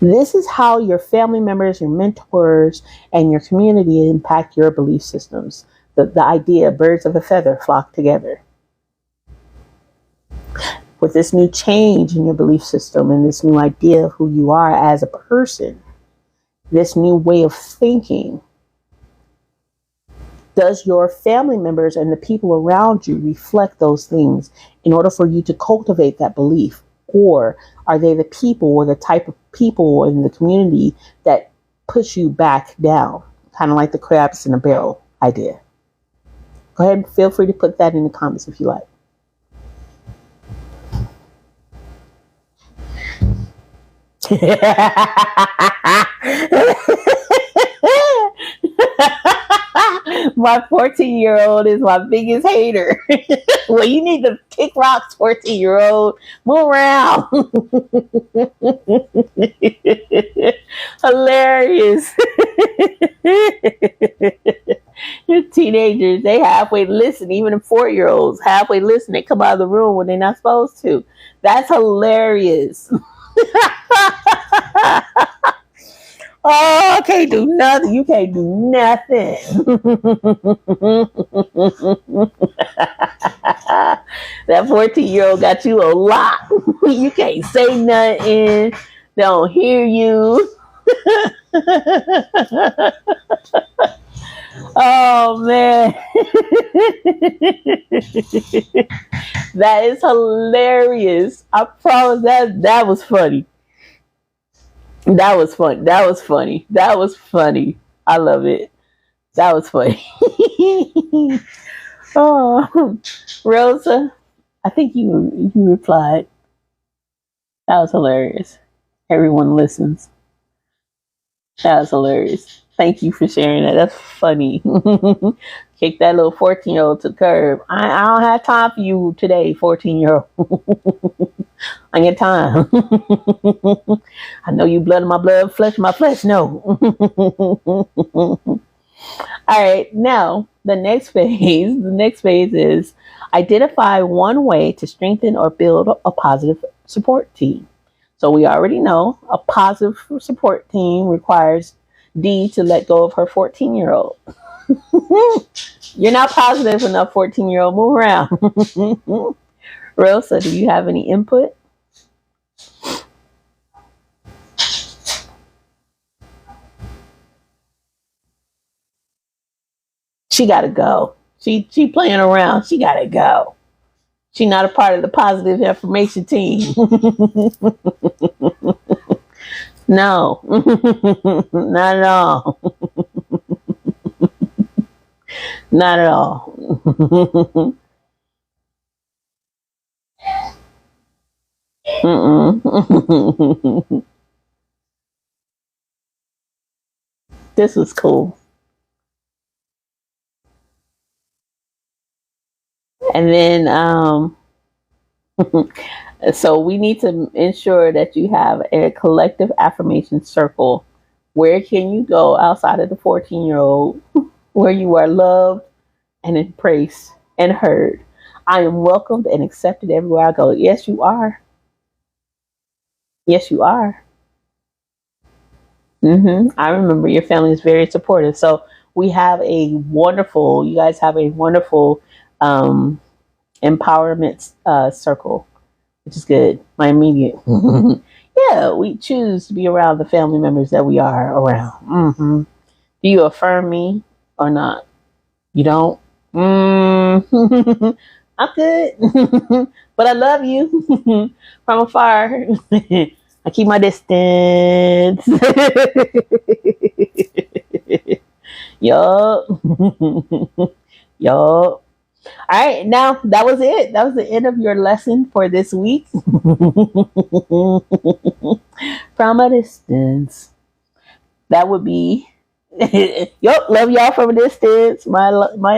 This is how your family members, your mentors, and your community impact your belief systems. The idea, birds of a feather flock together. With this new change in your belief system and this new idea of who you are as a person, this new way of thinking, does your family members and the people around you reflect those things in order for you to cultivate that belief? Or are they the people or the type of people in the community that push you back down? Kind of like the crabs in a barrel idea. Go ahead and feel free to put that in the comments if you like. My 14-year-old is my biggest hater. Well, you need to kick rocks, 14-year-old. Move around. Hilarious. Teenagers, they halfway listen. Even the 4-year-olds halfway listen. They come out of the room when they're not supposed to. That's hilarious. Oh, I can't do nothing. You can't do nothing. That 14-year-old got you a lot. You can't say nothing. They don't hear you. Oh, man. That is hilarious. I promise that was funny. That was fun. That was funny. That was funny. I love it. That was funny. Oh, Rosa, I think you replied. That was hilarious. Everyone listens. That was hilarious. Thank you for sharing that. That's funny. Kick that little 14-year-old to the curb. I don't have time for you today, 14-year-old. I get time. I know you blood of my blood, flesh of my flesh. No. All right. Now, the next phase is identify one way to strengthen or build a positive support team. So we already know a positive support team requires D to let go of her 14-year-old. You're not positive enough, 14-year-old. Move around. Rosa, do you have any input? She gotta go. She playing around. She gotta go. She not a part of the positive information team. No. Not at all. Not at all. This was cool. And then so we need to ensure that you have a collective affirmation circle Where can you go outside of the 14-year-old where you are loved and embraced and heard? I am welcomed and accepted everywhere I go. Yes, you are. Yes, you are. I remember your family is very supportive. So we have you guys have a wonderful empowerment circle, which is good. My immediate. Yeah, we choose to be around the family members that we are around. Do you affirm me or not? You don't? I'm good. But I love you from afar. I keep my distance. Yup. Yup. All right, now that was it. That was the end of your lesson for this week. From a distance. That would be. Yup, love y'all from a distance. My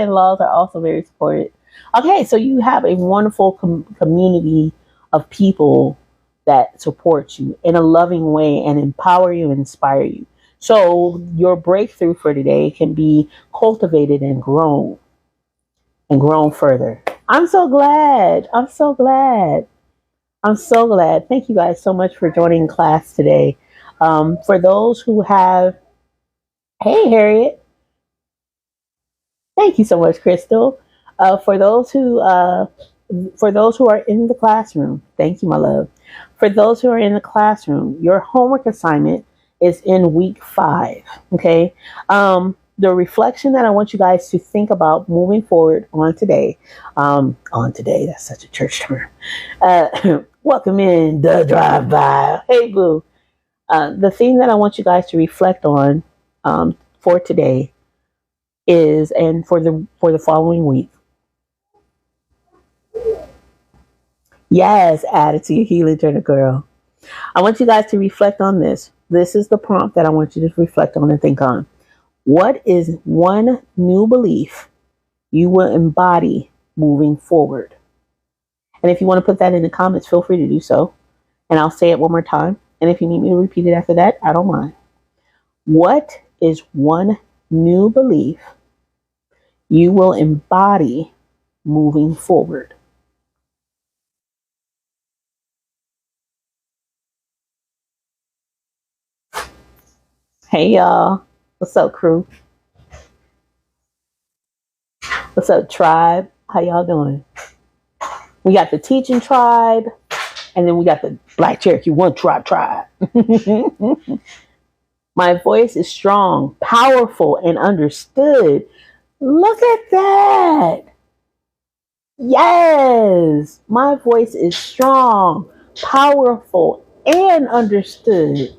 in-laws are also very supportive. Okay, so you have a wonderful community of people that support you in a loving way and empower you and inspire you. So your breakthrough for today can be cultivated and grown further. I'm so glad. I'm so glad. I'm so glad. Thank you guys so much for joining class today. For those who have, hey Harriet, thank you so much, Crystal. For those who are in the classroom, thank you, my love. For those who are in the classroom, your homework assignment is in week 5. Okay. The reflection that I want you guys to think about moving forward on today, that's such a church term. Welcome in the drive-by. Hey, boo. The thing that I want you guys to reflect on for today is, and for the following week. Yes, added to your healing journey, girl. I want you guys to reflect on this. This is the prompt that I want you to reflect on and think on. What is one new belief you will embody moving forward? And if you want to put that in the comments, feel free to do so. And I'll say it one more time. And if you need me to repeat it after that, I don't mind. What is one new belief you will embody moving forward? Hey, y'all. What's up, crew? What's up, tribe? How y'all doing? We got the teaching tribe, and then we got the Black Cherokee One tribe. My voice is strong, powerful, and understood. Look at that. Yes, my voice is strong, powerful, and understood.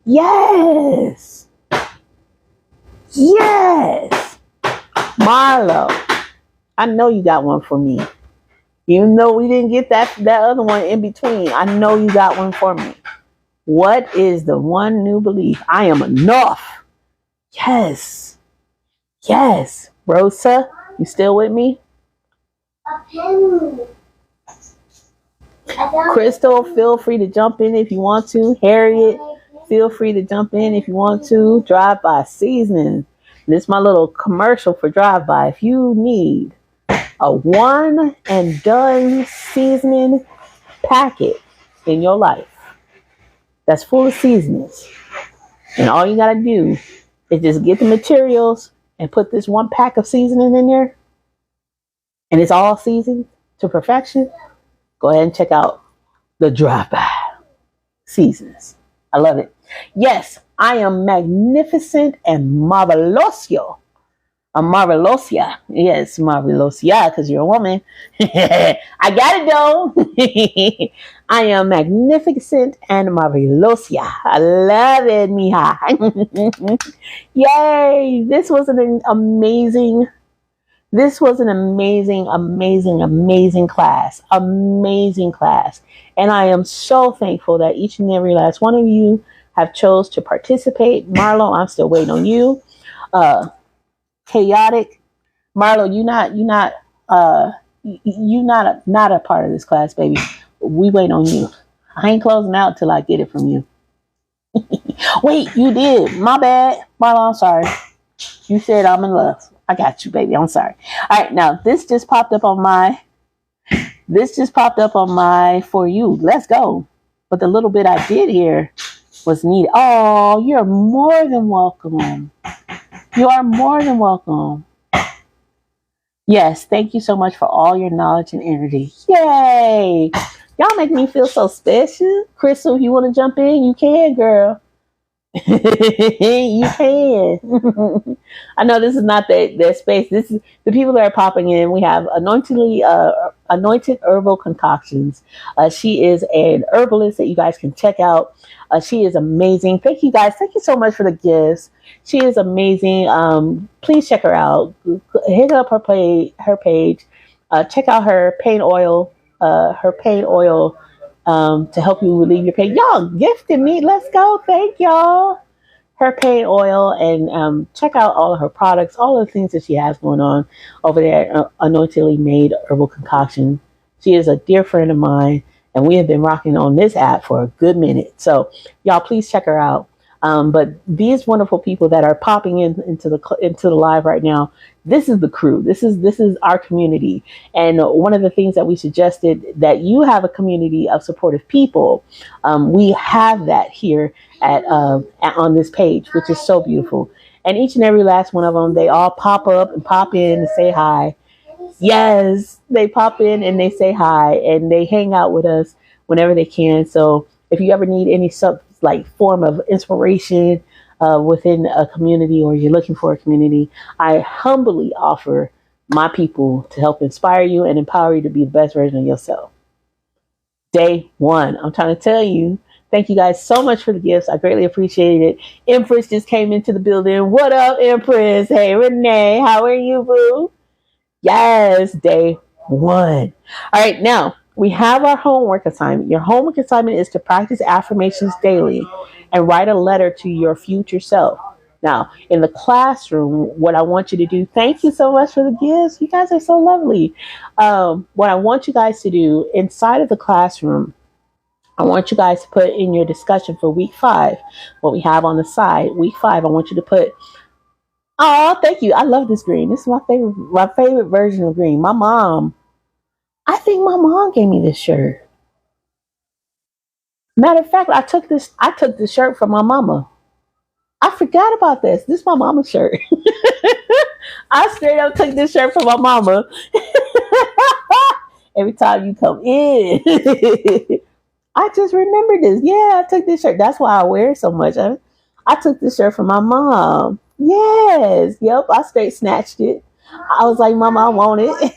Yes. Yes. Marlo, I know you got one for me. Even though we didn't get that other one in between, I know you got one for me. What is the one new belief? I am enough. Yes. Yes. Rosa, you still with me? Crystal, feel free to jump in if you want to. Harriet, feel free to jump in if you want to. Drive By Seasoning. This is my little commercial for Drive By. If you need a one and done seasoning packet in your life that's full of seasonings, and all you got to do is just get the materials and put this one pack of seasoning in there, and it's all seasoned to perfection, go ahead and check out the Drive By Seasons. I love it. Yes, I am magnificent and marvelosio. A marvelosia. Yes, marvelosia, because you're a woman. I got it though. I am magnificent and marvelosia. I love it, mija. Yay. This was an amazing class. Amazing class. And I am so thankful that each and every last one of you have chose to participate. Marlo, I'm still waiting on you. Chaotic. Marlo, you not a part of this class, baby. We wait on you. I ain't closing out till I get it from you. Wait, you did. My bad. Marla, I'm sorry. You said I'm in love. I got you, baby. I'm sorry. All right, now this just popped up on my for you. Let's go. But the little bit I did here was needed. Oh, you're more than welcome. You are more than welcome. Yes, thank you so much for all your knowledge and energy. Yay! Y'all make me feel so special. Crystal, if you want to jump in, you can, girl. You can. I know this is not their space. This is the people that are popping in. We have anointed herbal concoctions. She is an herbalist that you guys can check out. She is amazing. Thank you guys. Thank you so much for the gifts. She is amazing. Please check her out. Hit up her page. Check out her pain oil. To help you relieve your pain. Y'all gifted me. Let's go. Thank y'all. Her pain oil, and check out all of her products, all of the things that she has going on over there at Anointedly Made Herbal Concoction. She is a dear friend of mine, and we have been rocking on this app for a good minute. So y'all please check her out. But these wonderful people that are popping into the live right now, this is the crew. This is our community. And one of the things that we suggested, that you have a community of supportive people. We have that here on this page, which is so beautiful. And each and every last one of them, they all pop up and pop in and say hi. Yes, they pop in and they say hi, and they hang out with us whenever they can. So if you ever need any form of inspiration within a community, or you're looking for a community, I humbly offer my people to help inspire you and empower you to be the best version of yourself. Day one. I'm trying to tell you, thank you guys so much for the gifts. I greatly appreciate it. Empress just came into the building. What up, Empress? Hey, Renee, how are you, boo? Yes, day one. All right, now we have our homework assignment. Your homework assignment is to practice affirmations daily and write a letter to your future self. Now, in the classroom, what I want you to do, thank you so much for the gifts. You guys are so lovely. What I want you guys to do inside of the classroom, I want you guys to put in your discussion for week 5, what we have on the side. Week 5, I want you to put, oh, thank you. I love this green. This is my favorite version of green. I think my mom gave me this shirt. Matter of fact, I took this shirt from my mama. I forgot about this. This is my mama's shirt. I straight up took this shirt from my mama. Every time you come in. I just remembered this. Yeah, I took this shirt. That's why I wear it so much. I took this shirt from my mom. Yes. Yep. I straight snatched it. I was like, Mama, I want it.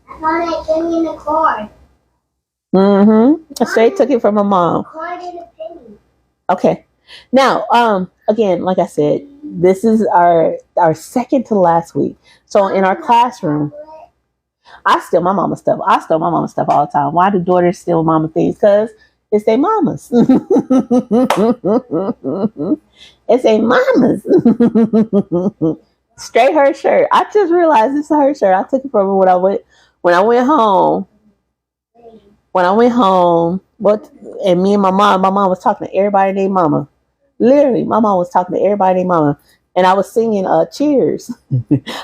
I found it. Give me the cord. I straight took it from my mom. Cord and a penny. Okay. Now, again, like I said, this is our second to last week. So in our classroom, I steal my mama's stuff. I steal my mama's stuff all the time. Why do daughters steal mama things? Because it's their mamas. It's their mamas. Straight her shirt. I just realized this is her shirt. I took it from her when I went home. When I went home, and me and my mom was talking to everybody named Mama. Literally, my mom was talking to everybody named Mama. And I was singing Cheers.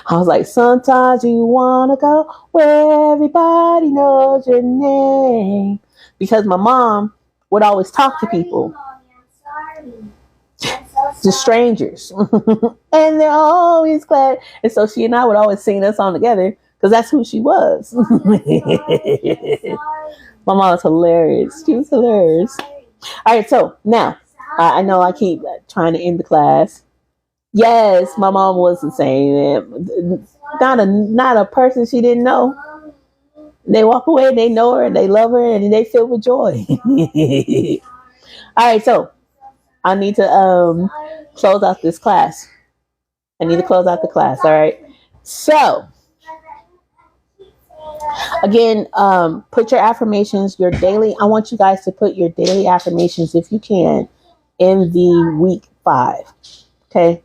I was like, sometimes you want to go where everybody knows your name. Because my mom would always talk to people. I'm sorry. To strangers. And they're always glad. And so she and I would always sing that song together because that's who she was. My mom was hilarious. She was hilarious. All right, so now I know I keep trying to end the class. Yes, my mom wasn't saying that. Not a person she didn't know. They walk away and they know her and they love her and they feel with joy. All right, so I need to close out this class. I need to close out the class. All right. So again, put your affirmations, your daily. I want you guys to put your daily affirmations, if you can, in the week 5. Okay.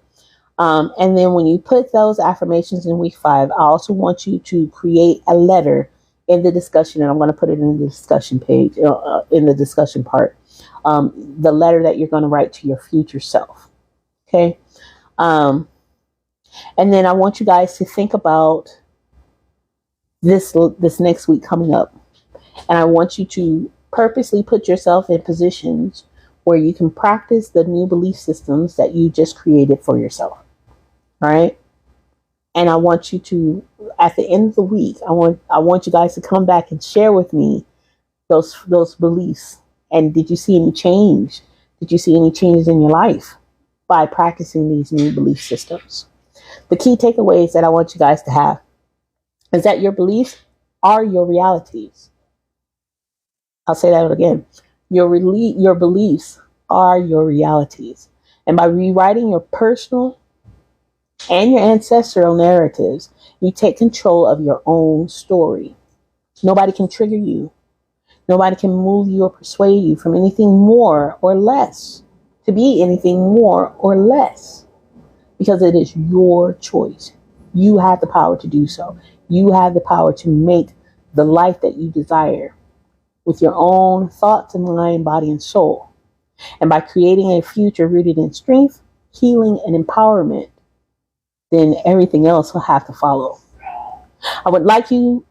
And then when you put those affirmations in week 5, I also want you to create a letter in the discussion, and I'm going to put it in the discussion page, in the discussion part, the letter that you're going to write to your future self. Okay. And then I want you guys to think about this next week coming up. And I want you to purposely put yourself in positions where you can practice the new belief systems that you just created for yourself. All right. And I want you to, at the end of the week, I want you guys to come back and share with me those beliefs. And did you see any change? Did you see any changes in your life by practicing these new belief systems? The key takeaways that I want you guys to have is that your beliefs are your realities. I'll say that again. Your beliefs are your realities. And by rewriting your personal and your ancestral narratives, you take control of your own story. Nobody can trigger you. Nobody can move you or persuade you from anything more or less, to be anything more or less, because it is your choice. You have the power to do so. You have the power to make the life that you desire with your own thoughts and mind, body, and soul. And by creating a future rooted in strength, healing, and empowerment, then everything else will have to follow. I would like you,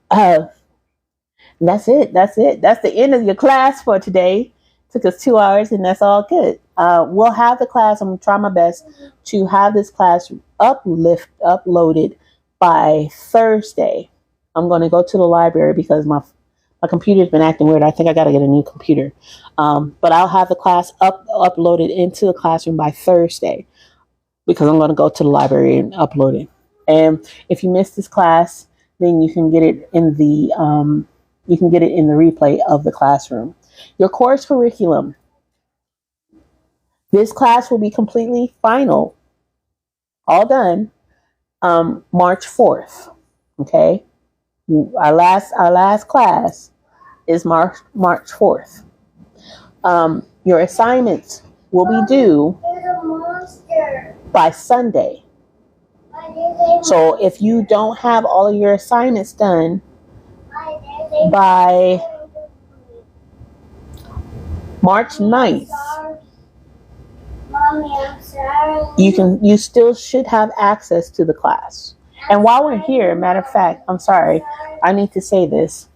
that's it. That's the end of your class for today. Took us 2 hours, and that's all good. We'll have the class. I'm going to try my best to have this class uploaded by Thursday. I'm going to go to the library because my computer's been acting weird. I think I got to get a new computer. But I'll have the class uploaded into the classroom by Thursday because I'm going to go to the library and upload it. And if you missed this class, then you can get it in the replay of the classroom. Your course curriculum. This class will be completely final, all done, March 4th. Okay, our last class is March 4th. Your assignments will be due by Sunday. So if you don't have all of your assignments done by March 9th, you still should have access to the class. And while we're here, matter of fact, I'm sorry, I need to say this.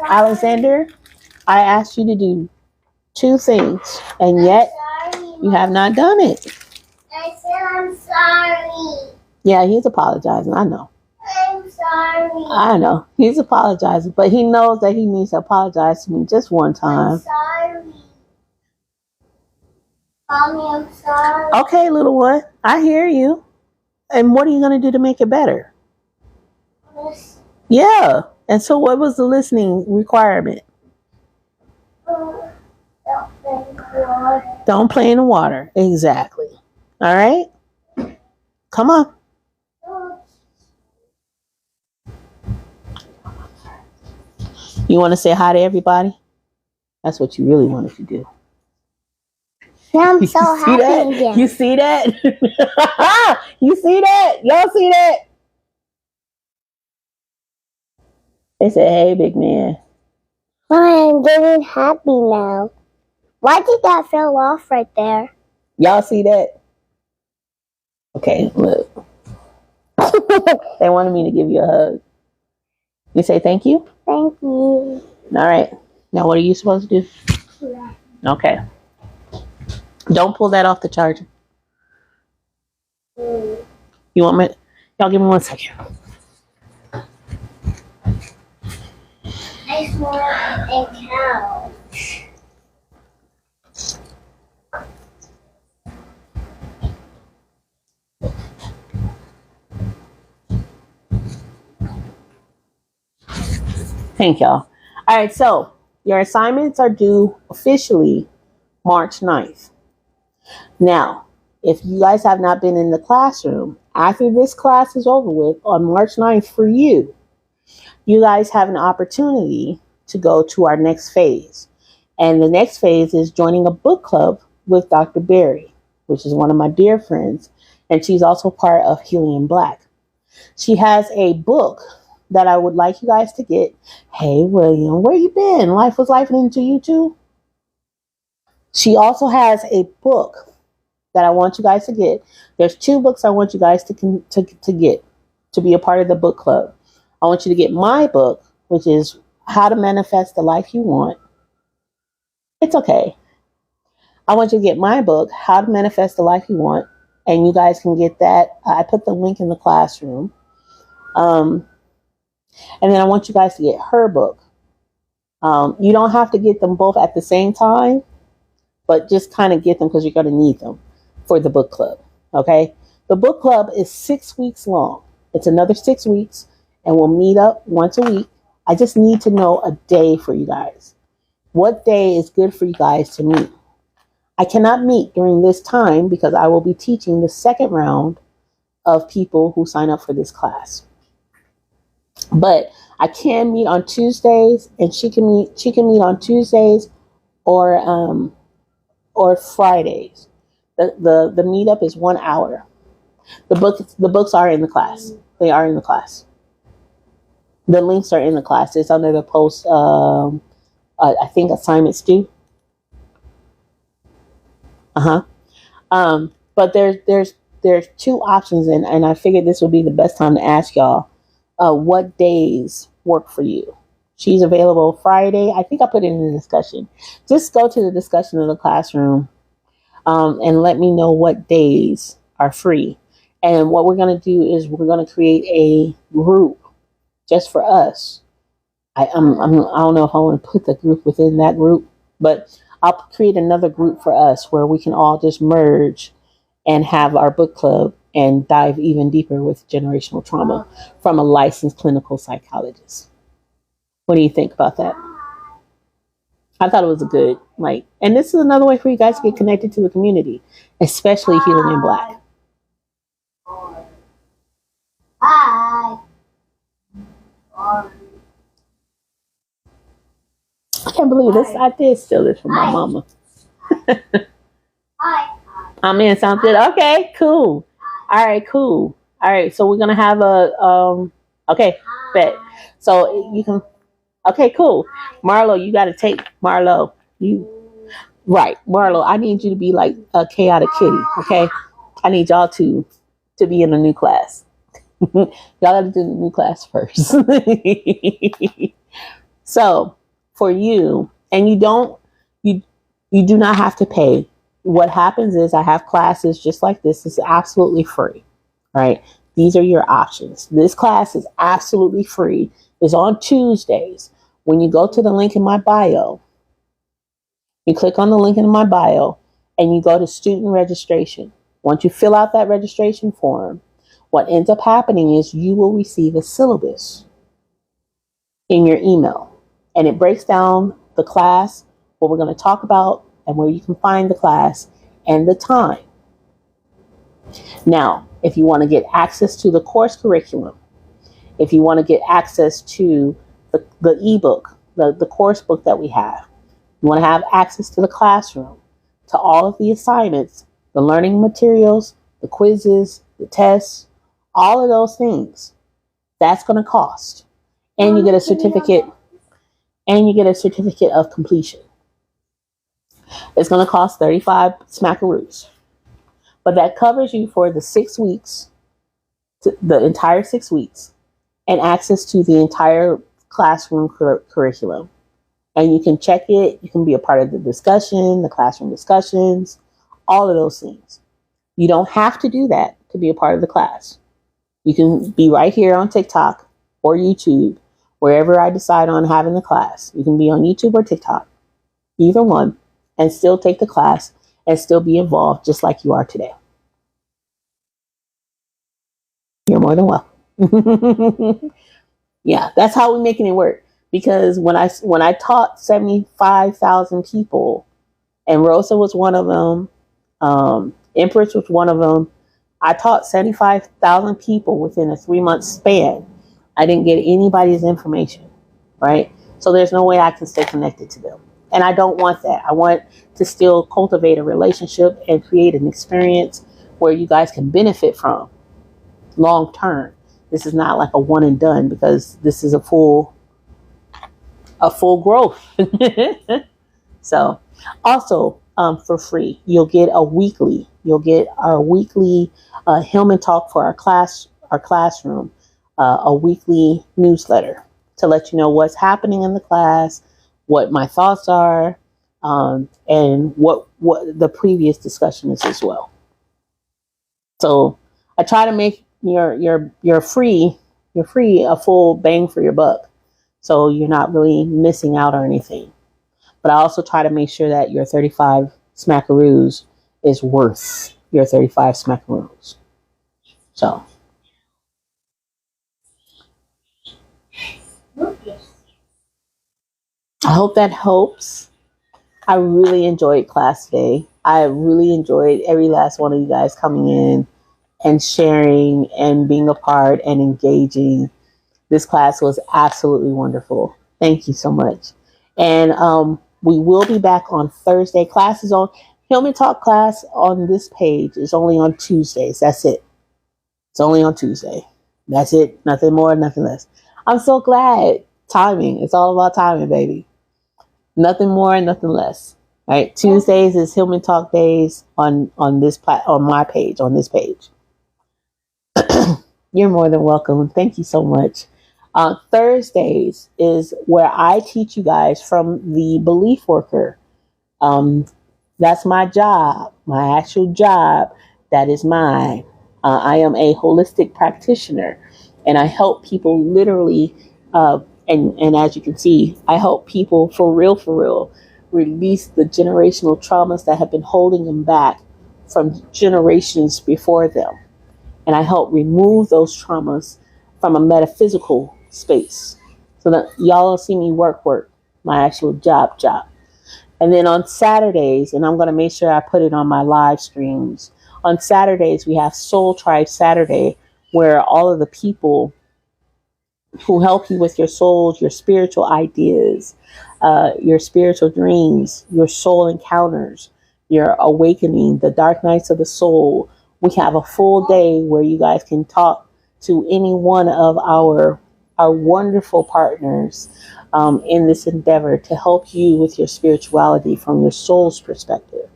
Alexander, I asked you to do 2 things, and yet you have not done it. I said I'm sorry. Yeah, he's apologizing. I know. I'm sorry. I know. He's apologizing, but he knows that he needs to apologize to me just one time. I'm sorry. Mommy, I'm sorry. Okay, little one. I hear you. And what are you going to do to make it better? Listen. Yeah. And so what was the listening requirement? Don't play in the water. Don't play in the water. Exactly. All right? Come on. You want to say hi to everybody? That's what you really wanted to do. I'm so happy again. You see that? You see that? Y'all see that? They said, hey, big man. I'm getting happy now. Why did that fell off right there? Y'all see that? Okay, look. They wanted me to give you a hug. You say thank you? Thank you. All right. Now what are you supposed to do? Yeah. Okay. Don't pull that off the charger. You want me? Y'all give me 1 second. I smell a cow. Thank y'all. All right, so your assignments are due officially March 9th. Now, if you guys have not been in the classroom, after this class is over with on March 9th for you, you guys have an opportunity to go to our next phase. And the next phase is joining a book club with Dr. Berry, which is one of my dear friends. And she's also part of Healing in Black. She has a book that I would like you guys to get. Hey, William, where you been? Life was life into you too. She also has a book that I want you guys to get. There's 2 books I want you guys to get to be a part of the book club. I want you to get my book, which is How to Manifest the Life You Want. It's okay. I want you to get my book, How to Manifest the Life You Want, and you guys can get that. I put the link in the classroom. And then I want you guys to get her book. You don't have to get them both at the same time, but just kind of get them because you're going to need them for the book club. Okay? The book club is 6 weeks long. It's another 6 weeks, and we'll meet up once a week. I just need to know a day for you guys. What day is good for you guys to meet? I cannot meet during this time because I will be teaching the second round of people who sign up for this class. But I can meet on Tuesdays, and she can meet on Tuesdays or Fridays. The meetup is 1 hour. The books are in the class. They are in the class. The links are in the class. It's under the post. I think assignments due. But there's 2 options, and I figured this would be the best time to ask y'all what days work for you. She's available Friday. I think I put it in the discussion. Just go to the discussion of the classroom and let me know what days are free. And what we're going to do is we're going to create a group just for us. I don't know if I want to put the group within that group, but I'll create another group for us where we can all just merge and have our book club and dive even deeper with generational trauma from a licensed clinical psychologist. What do you think about that? I thought it was a good, and this is another way for you guys to get connected to the community, especially Healing in Black. Hi. I can't believe this. I did steal this from my mama. Hi. I'm in. Sounds good. Okay, cool. All right, cool. All right, so we're gonna have okay, bet. So you can. Okay, cool. Marlo, you got to take Marlo. Marlo. I need you to be like a chaotic kitty. Okay, I need y'all to be in a new class. Y'all got to do the new class first. So for you, and you do not have to pay. What happens is I have classes just like this. It's absolutely free, right? These are your options. This class is absolutely free. It's on Tuesdays. When you go to the link in my bio, you click on the link in my bio and you go to student registration. Once you fill out that registration form, what ends up happening is you will receive a syllabus in your email. And it breaks down the class, what we're going to talk about, and where you can find the class and the time. Now, if you want to get access to the course curriculum, if you want to get access to the ebook, the course book that we have, you want to have access to the classroom, to all of the assignments, the learning materials, the quizzes, the tests, all of those things, that's going to cost. And you get a certificate, of completion. It's going to cost 35 smackaroos. But that covers you for the 6 weeks, the entire 6 weeks, and access to the entire classroom curriculum. And you can check it. You can be a part of the discussion, the classroom discussions, all of those things. You don't have to do that to be a part of the class. You can be right here on TikTok or YouTube, wherever I decide on having the class. You can be on YouTube or TikTok, either one, and still take the class and still be involved just like you are today. You're more than welcome. Yeah, that's how we're making it work. Because when I taught 75,000 people, and Rosa was one of them, Empress was one of them, I taught 75,000 people within a 3-month span. I didn't get anybody's information, right? So there's no way I can stay connected to them. And I don't want that. I want to still cultivate a relationship and create an experience where you guys can benefit from long term. This is not like a one and done, because this is a full growth. So also, for free, you'll get our weekly Hillman Talk for our classroom, a weekly newsletter to let you know what's happening in the class, what my thoughts are, and what the previous discussion is as well. So I try to make your free a full bang for your buck, so you're not really missing out or anything. But I also try to make sure that your 35 smackaroos is worth your 35 smackaroos. So I hope that helps. I really enjoyed class today. I really enjoyed every last one of you guys coming in and sharing and being a part and engaging. This class was absolutely wonderful. Thank you so much. And we will be back on Thursday. Classes on Hillman Talk class on this page is only on Tuesdays. That's it. It's only on Tuesday. That's it. Nothing more, nothing less. I'm so glad. Timing. It's all about timing, baby. Nothing more, nothing less. All right. Tuesdays is Hillman Talk days on my page, on this page. You're more than welcome. Thank you so much. Thursdays is where I teach you guys from the belief worker. That's my job, my actual job. That is mine. I am a holistic practitioner, and I help people literally, and as you can see, I help people for real, release the generational traumas that have been holding them back from generations before them. And I help remove those traumas from a metaphysical space, so that y'all don't see me work, my actual job. And then on Saturdays, and I'm going to make sure I put it on my live streams, on Saturdays we have Soul Tribe Saturday, where all of the people who help you with your souls, your spiritual ideas, your spiritual dreams, your soul encounters, your awakening, the dark nights of the soul. We have a full day where you guys can talk to any one of our wonderful partners in this endeavor to help you with your spirituality from your soul's perspective.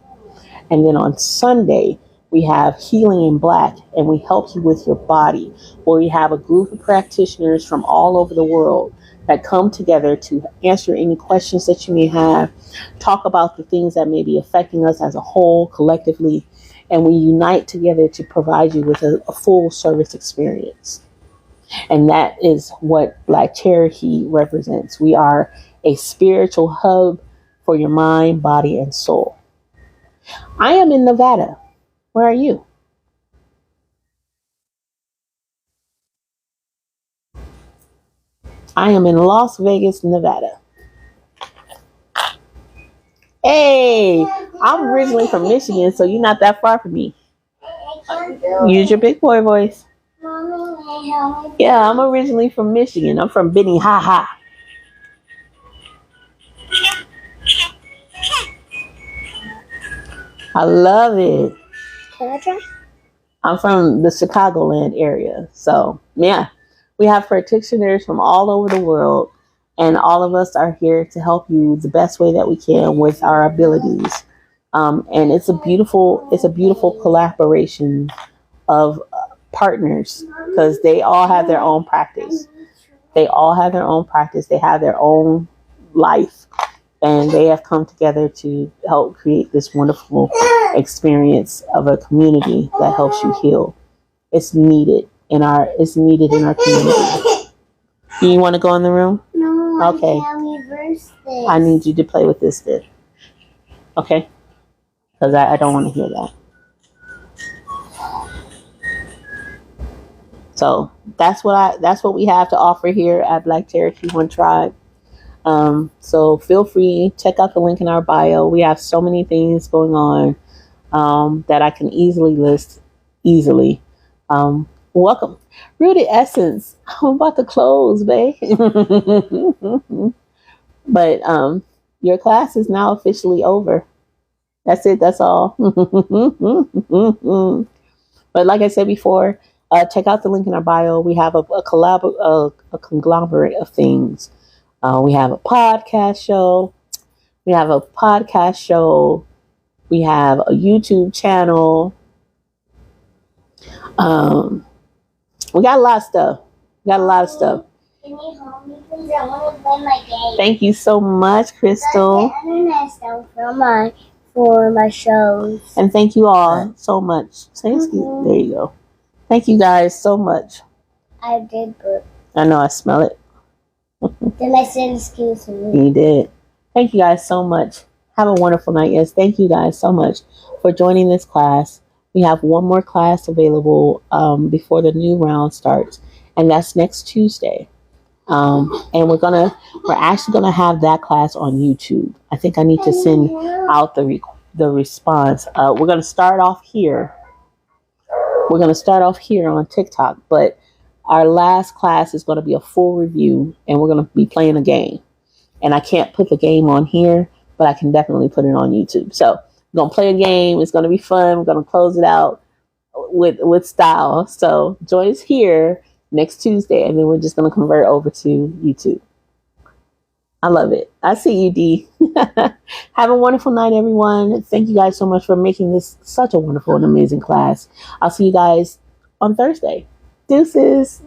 And then on Sunday, we have Healing in Black, and we help you with your body, where we have a group of practitioners from all over the world that come together to answer any questions that you may have, talk about the things that may be affecting us as a whole, collectively, and we unite together to provide you with a full service experience. And that is what Black Cherokee represents. We are a spiritual hub for your mind, body, and soul. I am in Nevada. Where are you? I am in Las Vegas, Nevada. Hey, I'm originally from Michigan, so you're not that far from me. Use your big boy voice. Yeah, I'm originally from Michigan. I'm from Benny Ha Ha. I love it. Can I try? I'm from the Chicagoland area. So, yeah, we have practitioners from all over the world, and all of us are here to help you the best way that we can with our abilities. And it's a beautiful collaboration of partners, because they all have their own practice. They have their own life, and they have come together to help create this wonderful experience of a community that helps you heal. It's needed in our community. Do you want to go in the room? No. Okay. I need you to play with this then. Okay? Because I don't want to hear that. So that's what we have to offer here at Black Cherokee One Tribe. So feel free, check out the link in our bio. We have so many things going on that I can easily list. Welcome. Rooted Essence. I'm about to close, babe. But your class is now officially over. That's it. That's all. But like I said before, check out the link in our bio. We have a conglomerate of things. We have a podcast show. We have a YouTube channel. We got a lot of stuff. Can you help me, please? I want to play my game. Thank you so much, Crystal. That's the internet stuff for my shows. And thank you all so much. There you go. Thank you guys so much. I did burp. I know, I smell it. Then I said excuse me. You did. Thank you guys so much. Have a wonderful night. Yes, thank you guys so much for joining this class. We have one more class available before the new round starts, and that's next Tuesday. And we're actually gonna have that class on YouTube. I think I need to send out the response. We're gonna start off here. We're gonna start off here on TikTok, but our last class is gonna be a full review, and we're gonna be playing a game. And I can't put the game on here, but I can definitely put it on YouTube. So we're gonna play a game. It's gonna be fun. We're gonna close it out with style. So join us here next Tuesday, and then we're just going to convert over to YouTube. I love it. I see you, D. Have a wonderful night, everyone. Thank you guys so much for making this such a wonderful and amazing class. I'll see you guys on Thursday. Deuces.